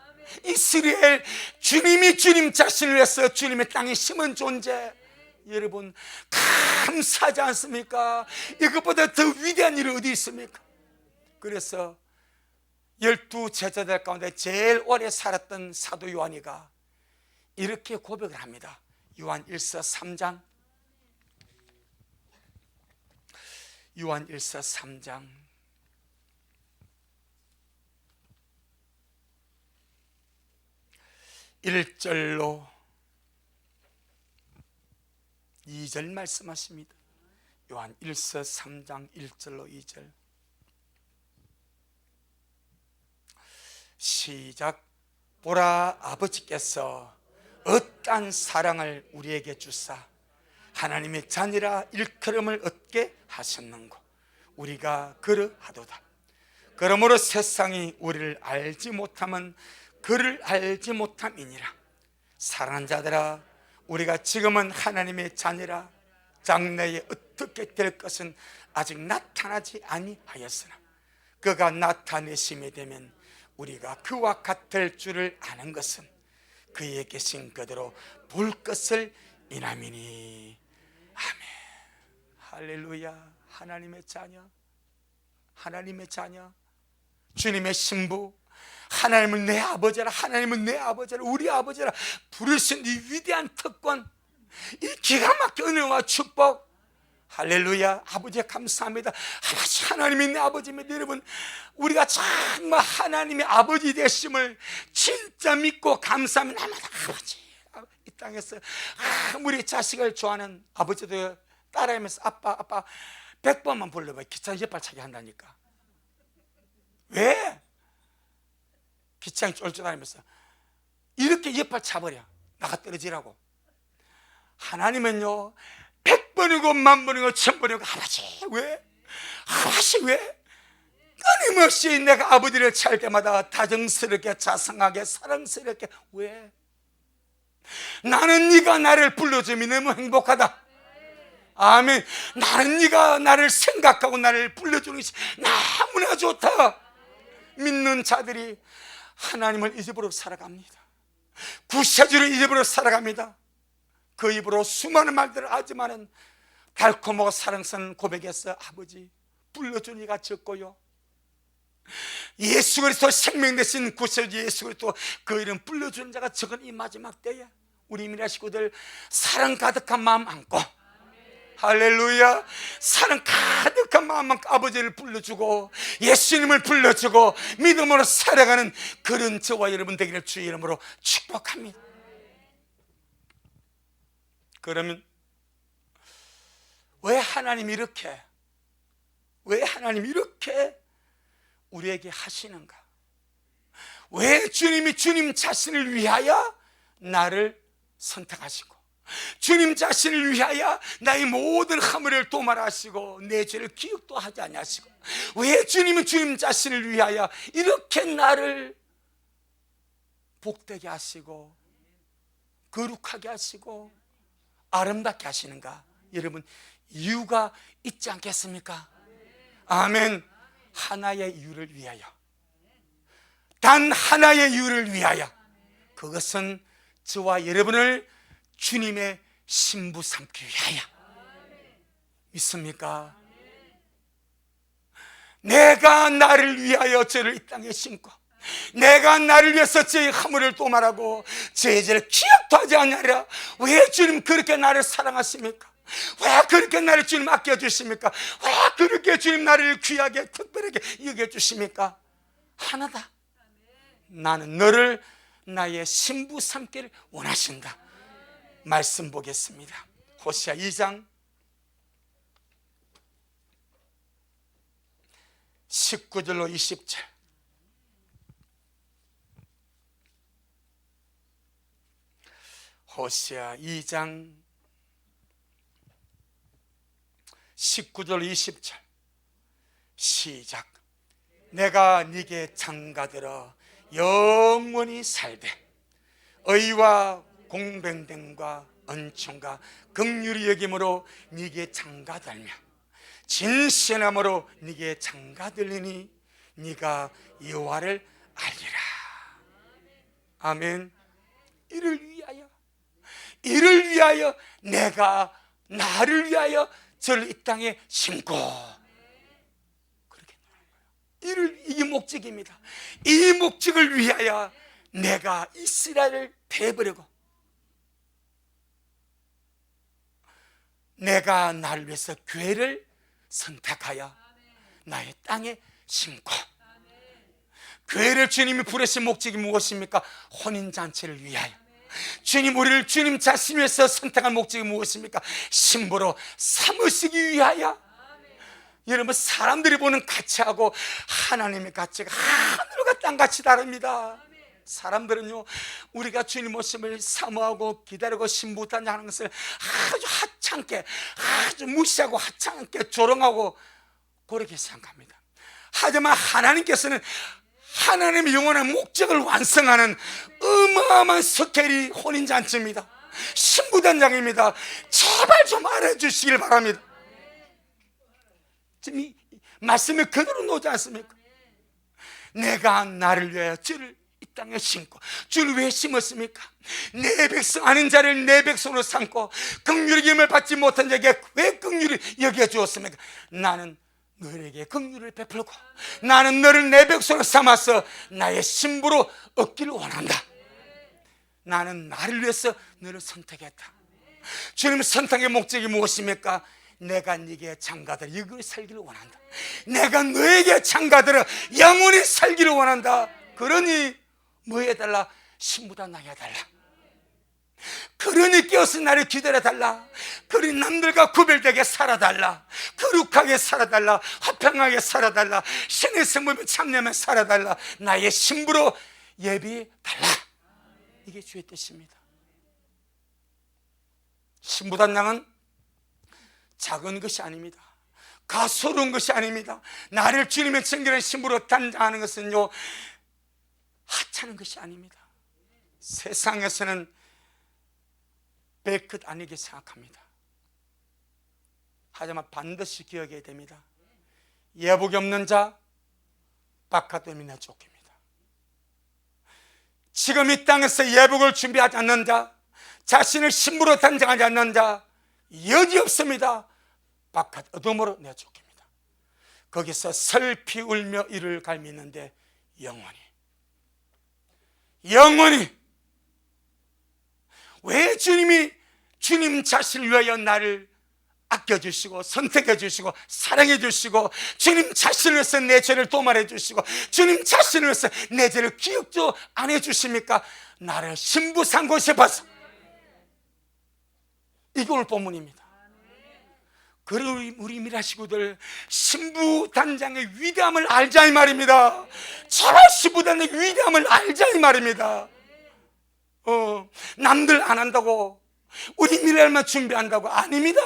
이스라엘, 주님이 주님 자신을 위해서 주님의 땅에 심은 존재. 여러분, 감사하지 않습니까? 이것보다 더 위대한 일이 어디 있습니까? 그래서 12 제자들 가운데 제일 오래 살았던 사도 요한이가 이렇게 고백을 합니다. 요한 1서 3장, 요한 1서 3장 1절로 2절 말씀하십니다. 요한 1서 3장 1절로 2절 시작. 보라, 아버지께서 어떠한 사랑을 우리에게 주사 하나님의 자녀라 일컬음을 얻게 하셨는고 우리가 그러하도다. 그러므로 세상이 우리를 알지 못함은 그를 알지 못함이니라. 사랑하는 자들아, 우리가 지금은 하나님의 자녀라 장래에 어떻게 될 것은 아직 나타나지 아니하였으나 그가 나타내심이 되면 우리가 그와 같을 줄을 아는 것은 그에 계신 그대로 볼 것을 인함이니. 아멘. 할렐루야. 하나님의 자녀, 하나님의 자녀, 주님의 신부, 하나님은 내 아버지라, 하나님은 내 아버지라, 우리 아버지라 부르신 이 위대한 특권, 이 기가 막힌 은혜와 축복, 할렐루야. 아버지 감사합니다. 아버지, 하나님이 내 아버지입니다. 여러분, 우리가 정말 하나님의 아버지 되심을 진짜 믿고 감사하면 날마다 아버지, 이 땅에서 우리 자식을 좋아하는 아버지도 따라하면서 아빠 100번만 불러봐. 기차 옆발차기 한다니까. 왜? 기차에 쫄쫄다니면서 이렇게 옆발 차버려. 나가 떨어지라고. 하나님은요 100번이고 10,000번이고 1000번이고 아버지 왜? 아버지 왜? 끊임없이 내가 아버지를 찾을 때마다 다정스럽게 자상하게 사랑스럽게 왜? 나는 네가 나를 불러주면 너무 행복하다. 아멘. 나는 네가 나를 생각하고 나를 불러주는 것이 너무나 좋다. 믿는 자들이 하나님을 잊어버리고 살아갑니다. 구세주를 잊어버리고 살아갑니다. 그 입으로 수많은 말들을 하지만은 달콤하고 사랑스러운 고백에서 아버지 불러주는 이가 적고요, 예수 그리스도 생명 되신 구세주 예수 그리스도 그 이름 불러주는 자가 적은 이 마지막 때에 우리 미라 식구들 사랑 가득한 마음 안고, 할렐루야, 사랑 가득한 마음 안고 아버지를 불러주고 예수님을 불러주고 믿음으로 살아가는 그런 저와 여러분 되기를 주의 이름으로 축복합니다. 그러면 왜 하나님이 이렇게 우리에게 하시는가? 왜 주님이 주님 자신을 위하여 나를 선택하시고 주님 자신을 위하여 나의 모든 허물을 도말하시고 내 죄를 기억도 하지 아니하시고 왜 주님은 주님 자신을 위하여 이렇게 나를 복되게 하시고 거룩하게 하시고 아름답게 하시는가? 여러분, 이유가 있지 않겠습니까? 아멘. 하나의 이유를 위하여, 단 하나의 이유를 위하여, 그것은 저와 여러분을 주님의 신부 삼기 위하여. 믿습니까? 내가 나를 위하여 저를 이 땅에 심고, 내가 나를 위해서 저의 허물을 도말하고 저의 죄를 기억도 하지 않냐라. 왜 주님 그렇게 나를 사랑하십니까? 왜 그렇게 나를 주님 아껴주십니까? 왜 그렇게 주님 나를 귀하게 특별하게 여겨주십니까? 하나다. 나는 너를 나의 신부 삼기를 원하신다. 말씀 보겠습니다. 호시아 2장 19절로 20절. 호시아 2장 19절 20절 시작. 내가 네게 장가들어 영원히 살되 의와 공변됨과 은총과 긍휼히 여김으로 네게 장가들며 진실함으로 네게 장가들리니 네가 여호와를 알리라. 아멘. 이를 위하여 내가 나를 위하여 저를 이 땅에 심고, 그렇게 나오는 거예요. 이 목적입니다. 이 목적을 위하여 내가 이스라엘을 베버리고 내가 나를 위해서 교회를 선택하여 나의 땅에 심고, 교회를 주님이 부르신 목적이 무엇입니까? 혼인잔치를 위하여. 주님, 우리를 주님 자신 위해서 선택한 목적이 무엇입니까? 신부로 삼으시기 위하여. 여러분, 사람들이 보는 가치하고 하나님의 가치가 하늘과 땅같이 다릅니다. 사람들은요, 우리가 주님 오심을 사모하고 기다리고 신부단장하는 것을 아주 하찮게, 아주 무시하고 하찮게 조롱하고 그렇게 생각합니다. 하지만 하나님께서는 하나님의 영원한 목적을 완성하는 어마어마한 스케일이 혼인잔치입니다. 신부단장입니다. 제발 좀 알아주시길 바랍니다. 지금 이 말씀이 그대로 놓지 않습니까? 내가 나를 위하여 주를 이 땅에 심고, 주를 왜 심었습니까? 내 백성 아닌 자를 내 백성으로 삼고 긍휼의 기름을 받지 못한 자에게 왜 긍휼히 여겨주었습니까? 나는 너에게 긍휼을 베풀고 나는 너를 내 백성으로 삼아서 나의 신부로 얻기를 원한다. 나는 나를 위해서 너를 선택했다. 주님 선택의 목적이 무엇입니까? 내가 네게 장가들어 영원히 살기를 원한다. 내가 너에게 장가들어 영원히 살기를 원한다. 그러니 뭐 해달라? 신부단 나게 해달라. 그러니 깨어서 나를 기다려달라. 그러니 남들과 구별되게 살아달라. 거룩하게 살아달라. 화평하게 살아달라. 신의 성품을 참여하며 살아달라. 나의 신부로 예비달라. 이게 주의 뜻입니다. 신부단장은 작은 것이 아닙니다. 가소로운 것이 아닙니다. 나를 주님의 정결한 신부로 단장하는 것은요, 하찮은 것이 아닙니다. 세상에서는 배끝 아니게 생각합니다. 하지만 반드시 기억해야 됩니다. 예복이 없는 자 바카도미나 쫓깁니다. 지금 이 땅에서 예복을 준비하지 않는 자, 자신을 신부로 단장하지 않는 자 여지 없습니다. 바깥 어둠으로 내쫓깁니다. 거기서 슬피 울며 이를 갈미는데 영원히 왜 주님이 주님 자신을 위하여 나를 아껴주시고 선택해 주시고 사랑해 주시고 주님 자신을 위해서 내 죄를 도말해 주시고 주님 자신을 위해서 내 죄를 기억도 안 해주십니까? 나를 신부 삼고 싶어서. 이게 오늘 본문입니다. 그리고 우리 미라시구들 신부 단장의 위대함을 알자 이 말입니다. 제발 신부 단장의 위대함을 알자 이 말입니다. 남들 안 한다고 우리 미래만 준비한다고 아닙니다.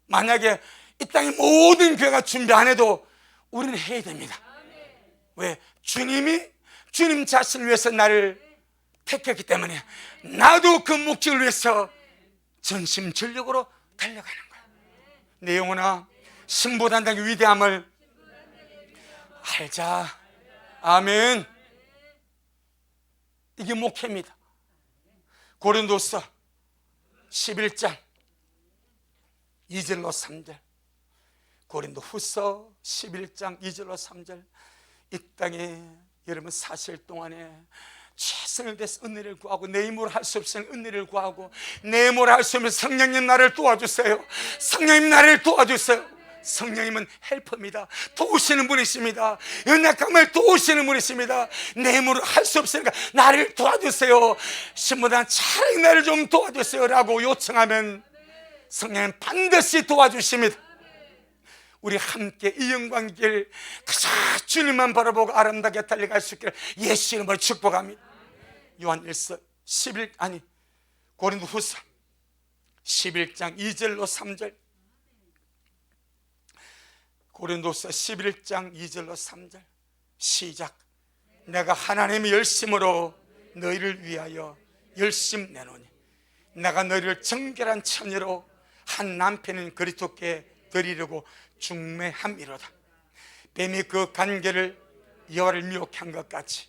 만약에 이 땅의 모든 교회가 준비 안 해도 우리는 해야 됩니다. 왜? 주님 자신을 위해서 나를 택했기 때문에 나도 그 목적을 위해서 전심전력으로 달려가는 거예요. 내 영혼아, 신부 단장의 위대함을 알자. 아멘. 이게 목회입니다. 고린도서 11장 2절로 3절. 고린도후서 11장 2절로 3절. 이 땅에 여러분 사실 동안에 최선을 다해서 은혜를 구하고 내 힘으로 할 수 없으면 은혜를 구하고 내 힘으로 할 수 없으면 성령님 나를 도와주세요. 성령님 나를 도와주세요. 성령님은 헬퍼입니다. 도우시는 분이십니다. 연약함을 도우시는 분이십니다. 내 힘으로 할 수 없으니까 나를 도와주세요. 신보다 차라리 나를 좀 도와주세요 라고 요청하면 성령은 반드시 도와주십니다. 우리 함께 이 영광길 가장 주님만 바라보고 아름답게 달려갈 수 있기를 예수 이름으로 축복합니다. 요한일서 고린도후서 11장 2절로 3절. 고린도서 11장 2절로 3절 시작. 내가 하나님의 열심으로 너희를 위하여 열심 내노니 내가 너희를 정결한 처녀로 한 남편인 그리스도께 드리려고 중매함이로다. 뱀이 그 간계를 여호와를 미혹해 한 것 같이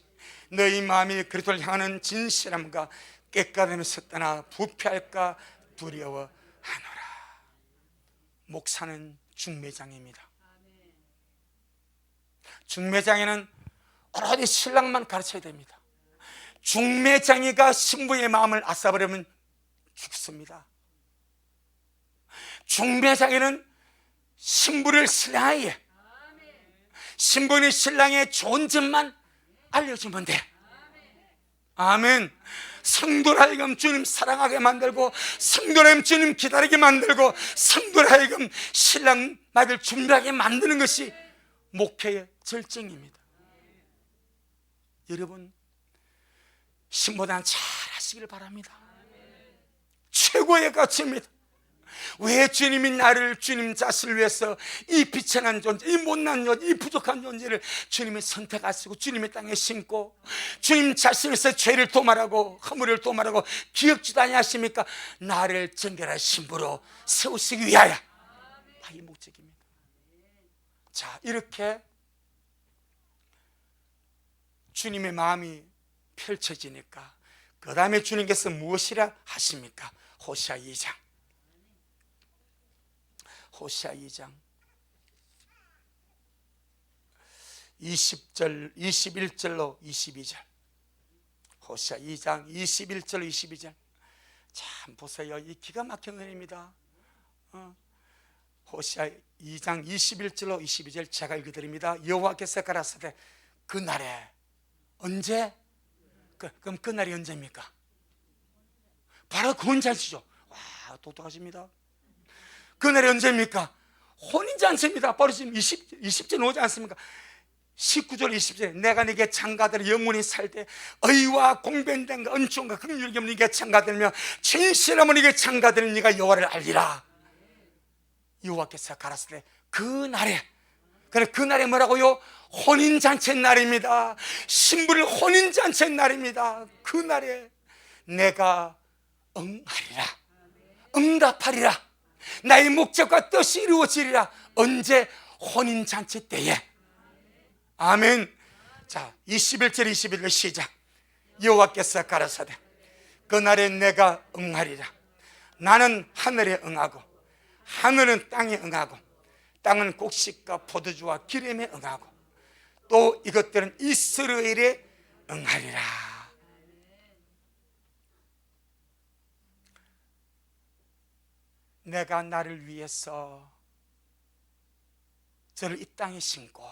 너희 마음이 그리스도를 향하는 진실함과 깨끗함에서 떠나 부패할까 두려워하노라. 목사는 중매장입니다. 중매장에는 오로지 신랑만 가르쳐야 됩니다. 중매장이가 신부의 마음을 앗아버리면 죽습니다. 중매장에는 신부를 신랑에게, 신부는 신랑의 좋은 점만 알려주면 돼. 아멘. 성도를 하여금 주님 사랑하게 만들고 성도를 하여금 주님 기다리게 만들고 성도를 하여금 신랑 맞을 준비하게 만드는 것이 목회의 절정입니다. 여러분 신보단 잘 하시길 바랍니다. 최고의 가치입니다. 왜 주님이 나를 주님 자신을 위해서 이 비천한 존재, 이 못난 존재, 이 부족한 존재를 주님이 선택하시고 주님의 땅에 심고 주님 자신을 위해서 죄를 도말하고 허물을 도말하고 기억지도 아니하십니까? 나를 정결한 신부로 세우시기 위하여. 다 이 목적입니다. 자, 이렇게 주님의 마음이 펼쳐지니까 그 다음에 주님께서 무엇이라 하십니까? 호시아 2장. 호시아 2장 20절, 21절로 22절. 호시아 2장 21절로 22절. 참 보세요. 이 기가 막힌 은혜입니다. 호시아 2장 21절로 22절 제가 읽어드립니다. 여호와께서 가라사대 그날에 언제? 그럼 그날이 언제입니까? 바로 그 혼잔치죠. 와, 똑똑하십니다. 그날이 언제입니까? 혼인잔치입니다. 바로 지금 20절 오지 않습니까? 19절 20절 내가 네게 장가들어 영원히 살 때 의와 공변된과 은총과 긍휼과 네게 장가들며 진실함으로 네게 장가들면 네가 여호와를 알리라. 여호와께서 가라사대 그날에, 그날에 뭐라고요? 혼인잔치 날입니다. 신부를 혼인잔치 날입니다. 그날에 내가 응하리라, 응답하리라. 나의 목적과 뜻이 이루어지리라. 언제? 혼인잔치 때에. 아멘. 자, 21절 21절 시작. 여호와께서 가라사대 그날에 내가 응하리라. 나는 하늘에 응하고 하늘은 땅에 응하고 땅은 곡식과 포도주와 기름에 응하고 또 이것들은 이스라엘에 응하리라. 내가 나를 위해서 저를 이 땅에 심고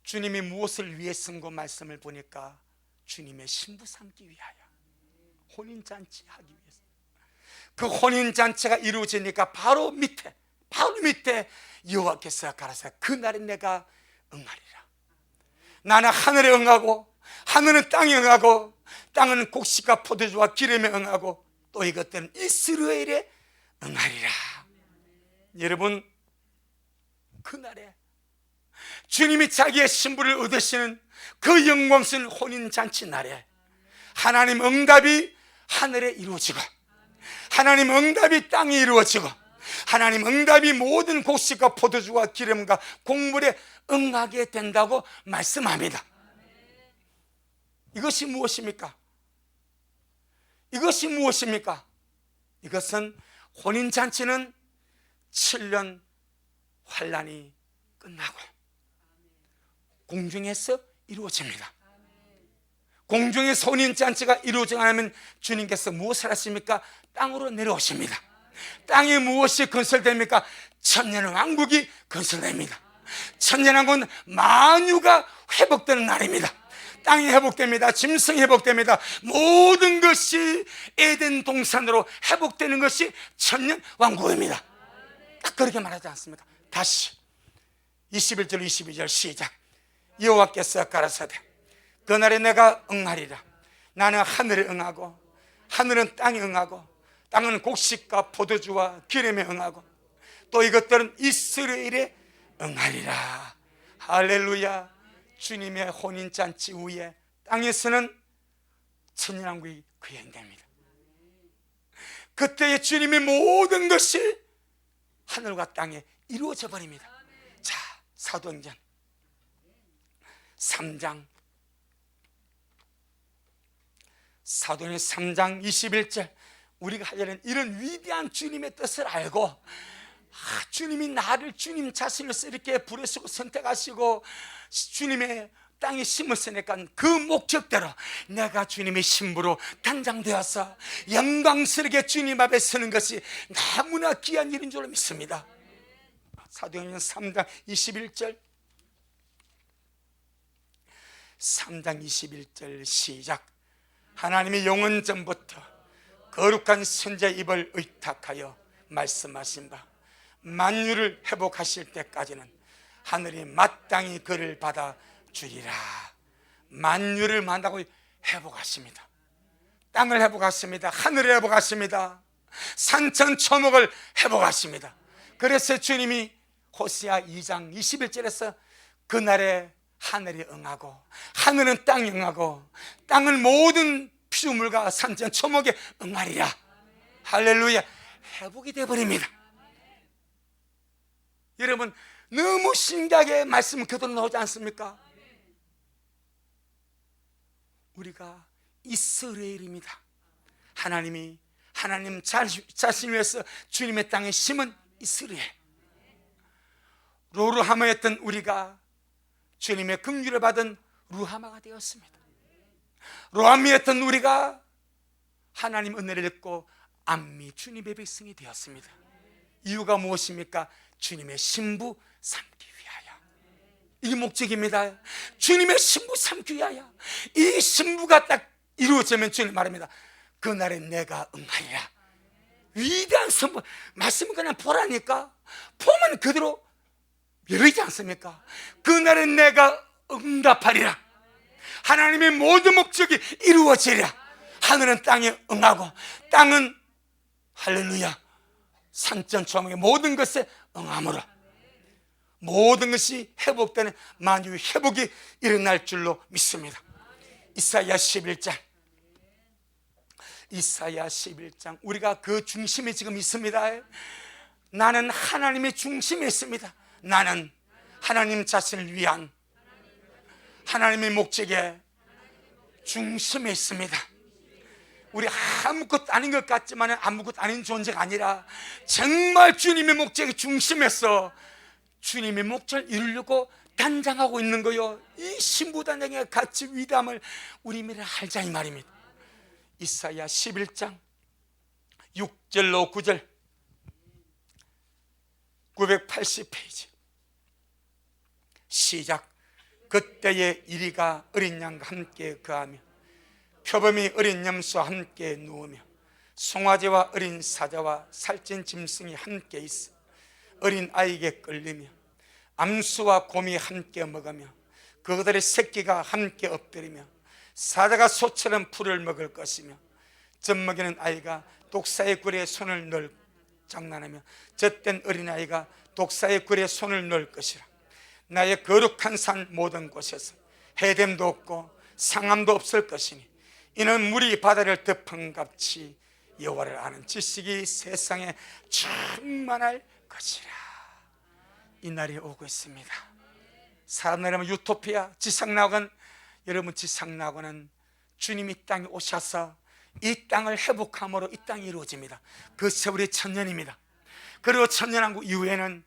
주님이 무엇을 위해 쓴고 말씀을 보니까 주님의 신부 삼기 위하여, 혼인잔치 하기 위해서. 그 혼인잔치가 이루어지니까 바로 밑에 여호와께서 가라사대 그날에 내가 응하리라. 나는 하늘에 응하고 하늘은 땅에 응하고 땅은 곡식과 포도주와 기름에 응하고 또 이것들은 이스라엘에 응하리라. 여러분 그날에 주님이 자기의 신부를 얻으시는 그 영광스러운 혼인잔치 날에 하나님 응답이 하늘에 이루어지고 하나님 응답이 땅에 이루어지고 하나님 응답이 모든 곡식과 포도주와 기름과 곡물에 응하게 된다고 말씀합니다. 이것이 무엇입니까? 이것이 무엇입니까? 이것은 혼인잔치는 7년 환란이 끝나고 공중에서 이루어집니다. 공중에서 혼인잔치가 이루어지지 않으면 주님께서 무엇을 하십니까? 땅으로 내려오십니다. 땅에 무엇이 건설됩니까? 천년왕국이 건설됩니다. 천년왕국은 만유가 회복되는 날입니다. 땅이 회복됩니다. 짐승이 회복됩니다. 모든 것이 에덴 동산으로 회복되는 것이 천년왕국입니다. 딱 그렇게 말하지 않습니까? 다시 21절 22절 시작. 여호와께서 가라사대 그날에 내가 응하리라. 나는 하늘에 응하고 하늘은 땅에 응하고 땅은 곡식과 포도주와 기름에 응하고 또 이것들은 이스라엘에 응하리라. 할렐루야. 주님의 혼인잔치 후에 땅에서는 천년왕국이 거행됩니다. 그때의 주님의 모든 것이 하늘과 땅에 이루어져 버립니다. 자, 사도행전 3장 21절 우리가 하려는 이런 위대한 주님의 뜻을 알고 주님이 나를 주님 자신을 이렇게 부르시고 선택하시고 주님의 땅에 심었으니까 그 목적대로 내가 주님의 신부로 단장되어서 영광스럽게 주님 앞에 서는 것이 너무나 귀한 일인 줄 믿습니다. 사도행전 3장 21절 3장 21절 시작. 하나님이 영원 전부터 거룩한 선지자의 입을 의탁하여 말씀하신 바 만유를 회복하실 때까지는 하늘이 마땅히 그를 받아 주리라. 만유를 만다고 회복하십니다. 땅을 회복하십니다. 하늘을 회복하십니다. 산천초목을 회복하십니다. 그래서 주님이 호세아 2장 21절에서 그날에 하늘이 응하고 하늘은 땅이 응하고 땅은 모든 피조물과 산천초목에 응하리라. 할렐루야. 회복이 되어버립니다. 여러분 너무 신기하게 말씀 그대로 나오지 않습니까? 우리가 이스라엘입니다. 하나님 자신 위해서 주님의 땅에 심은 이스라엘. 로르하마였던 우리가 주님의 긍휼을 받은 루하마가 되었습니다. 로함이었던 우리가 하나님 은혜를 입고 암미 주님의 백성이 되었습니다. 이유가 무엇입니까? 주님의 신부 삼기 위하여. 이 목적입니다. 주님의 신부 삼기 위하여. 이 신부가 딱 이루어지면 주님 말합니다. 그날에 내가 응하리라. 위대한 선부. 말씀은 그냥 보라니까. 보면 그대로 열리지 않습니까? 그날에 내가 응답하리라. 하나님의 모든 목적이 이루어지리라. 하늘은 땅에 응하고 땅은 할렐루야 산천초목의 모든 것에 응함으로 모든 것이 회복되는 만유의 회복이 일어날 줄로 믿습니다. 이사야 11장 우리가 그 중심에 지금 있습니다. 나는 하나님의 중심에 있습니다. 나는 하나님 자신을 위한 하나님의 목적의 중심에 있습니다. 우리 아무것도 아닌 것 같지만 아무것도 아닌 존재가 아니라 정말 주님의 목적의 중심에서 주님의 목적을 이루려고 단장하고 있는 거요. 이 신부단장의 가치 위대함을 우리 미래 알자 이 말입니다. 이사야 11장 6절로 9절 980페이지 시작. 그때에 이리가 어린 양과 함께 거하며 표범이 어린 염소와 함께 누우며 송아지와 어린 사자와 살찐 짐승이 함께 있어 어린 아이에게 끌리며 암수와 곰이 함께 먹으며 그들의 새끼가 함께 엎드리며 사자가 소처럼 풀을 먹을 것이며 젖먹이는 아이가 독사의 굴에 손을 넣을 장난하며 젖된 어린아이가 독사의 굴에 손을 넣을 것이라. 나의 거룩한 산 모든 곳에서 해됨도 없고 상함도 없을 것이니 이는 물이 바다를 덮은 같이 여호와를 아는 지식이 세상에 충만할 것이라. 이 날이 오고 있습니다. 사람들은 유토피아 지상낙원, 여러분 지상낙원은 주님이 땅에 오셔서 이 땅을 회복함으로 이 땅이 이루어집니다. 그 세월이 천년입니다. 그리고 천년왕국 이후에는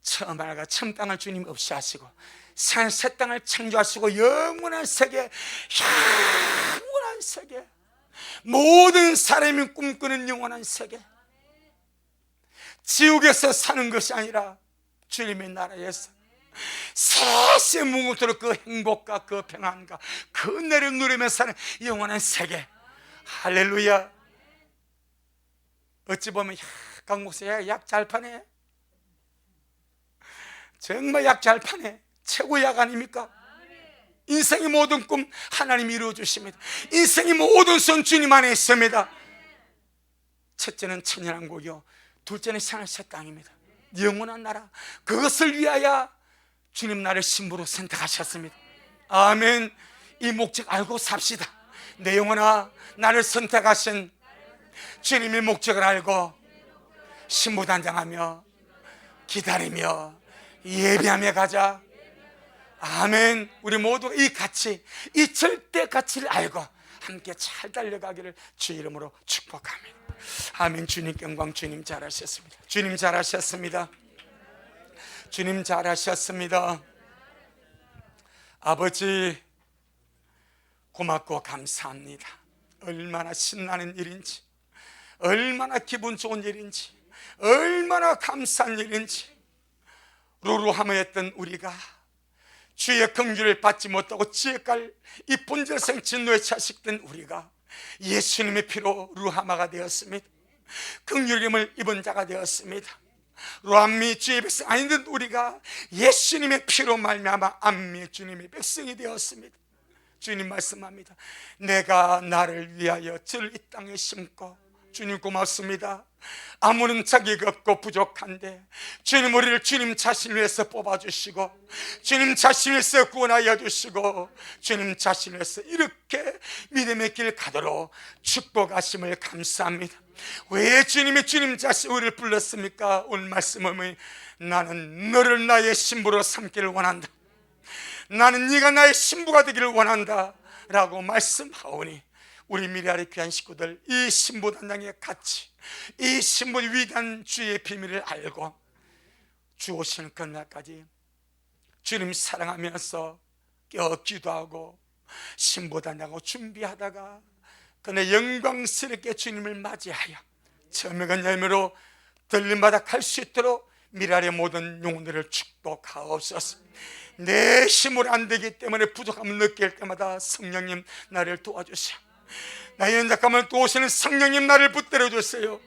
처음 하나가 처음 땅을 주님 없이 하시고 새 땅을 창조하시고 영원한 세계, 영원한 세계, 모든 사람이 꿈꾸는 영원한 세계, 지옥에서 사는 것이 아니라 주님의 나라에서 세세 무궁토록 그 행복과 그 평안과 그 은혜를 누리며 사는 영원한 세계. 할렐루야. 어찌 보면 강 목사야 약 잘 파네, 정말 약 잘 파네, 최고 약 아닙니까? 인생의 모든 꿈 하나님이 이루어주십니다. 인생의 모든 선 주님 안에 있습니다. 첫째는 천년왕국이요, 둘째는 새 땅입니다. 영원한 나라, 그것을 위하여 주님 나를 신부로 선택하셨습니다. 아멘. 이 목적 알고 삽시다. 내 영혼아, 나를 선택하신 주님의 목적을 알고 신부단장하며 기다리며 예배하며 가자. 아멘. 우리 모두 이 가치, 이 절대 가치를 알고 함께 잘 달려가기를 주 이름으로 축복합니다. 아멘. 주님 영광. 주님 잘하셨습니다. 주님 잘하셨습니다. 주님 잘하셨습니다. 아버지 고맙고 감사합니다. 얼마나 신나는 일인지, 얼마나 기분 좋은 일인지, 얼마나 감사한 일인지. 루루하며했던 우리가 주의 긍휼을 받지 못하고 지혜갈 이 본질성 진노에 자식된 우리가 예수님의 피로 루하마가 되었습니다. 긍휼임을 입은 자가 되었습니다. 루함미 주의 백성 아니던 우리가 예수님의 피로 말미암아 암미 주님의 백성이 되었습니다. 주님 말씀합니다. 내가 나를 위하여 저를 이 땅에 심고, 주님 고맙습니다. 아무는 자기가 없고 부족한데 주님 우리를 주님 자신을 위해서 뽑아주시고, 주님 자신을 위해서 구원하여 주시고, 주님 자신을 위해서 이렇게 믿음의 길 가도록 축복하심을 감사합니다. 왜 주님이 주님 자신 우리를 불렀습니까? 오늘 말씀은 나는 너를 나의 신부로 삼기를 원한다, 나는 네가 나의 신부가 되기를 원한다 라고 말씀하오니, 우리 미래의 귀한 식구들 이 신부 단장의 가치, 이 신부의 위대한 주의 비밀을 알고 주 오시는 그날까지 주님 사랑하면서 기도하고 신부 단장하고 준비하다가 그날 영광스럽게 주님을 맞이하여 저명한 열매로 들림마다 갈 수 있도록 미래의 모든 영혼들을 축복하옵소서. 내 힘으로 안 되기 때문에 부족함을 느낄 때마다 성령님 나를 도와주세요. 나의 연약함을 도우시는 성령님 나를 붙들어 주세요.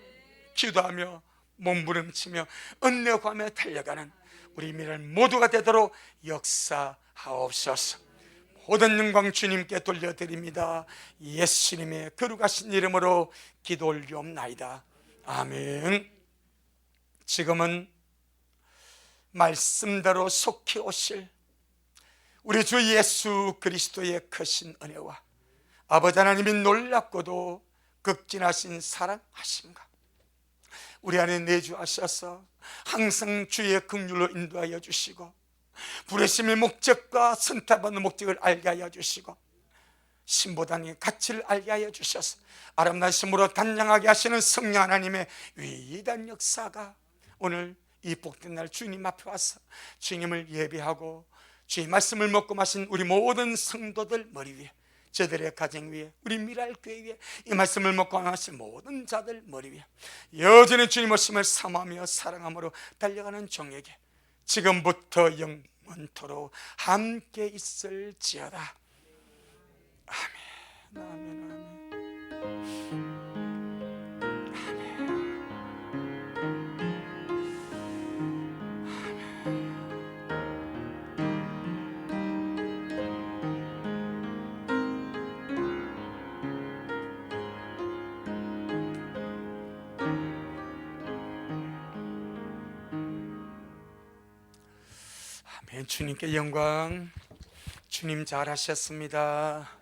기도하며 몸부림치며 은혜구하며 달려가는 우리 미래 모두가 되도록 역사하옵소서. 모든 영광 주님께 돌려드립니다. 예수님의 거룩하신 이름으로 기도 올리옵나이다. 아멘. 지금은 말씀대로 속히 오실 우리 주 예수 그리스도의 크신 은혜와 아버지 하나님이 놀랍고도 극진하신 사랑하심과 우리 안에 내주하셔서 항상 주의 긍휼로 인도하여 주시고, 부르심의 목적과 선택받는 목적을 알게 하여 주시고, 신보단의 가치를 알게 하여 주셔서 아름다운 심으로 단장하게 하시는 성령 하나님의 위대한 역사가 오늘 이 복된 날 주님 앞에 와서 주님을 예배하고 주의 말씀을 먹고 마신 우리 모든 성도들 머리 위에, 저들의 가정 위에, 우리 미랄교회 위에 이 말씀을 먹고 마신 모든 자들 머리 위에 여전히 주님 오심을 사모하며 사랑함으로 달려가는 종에게 지금부터 영원토록 함께 있을지어다. 아멘. 아멘. 아멘. 아멘. 주님께 영광. 주님 잘하셨습니다.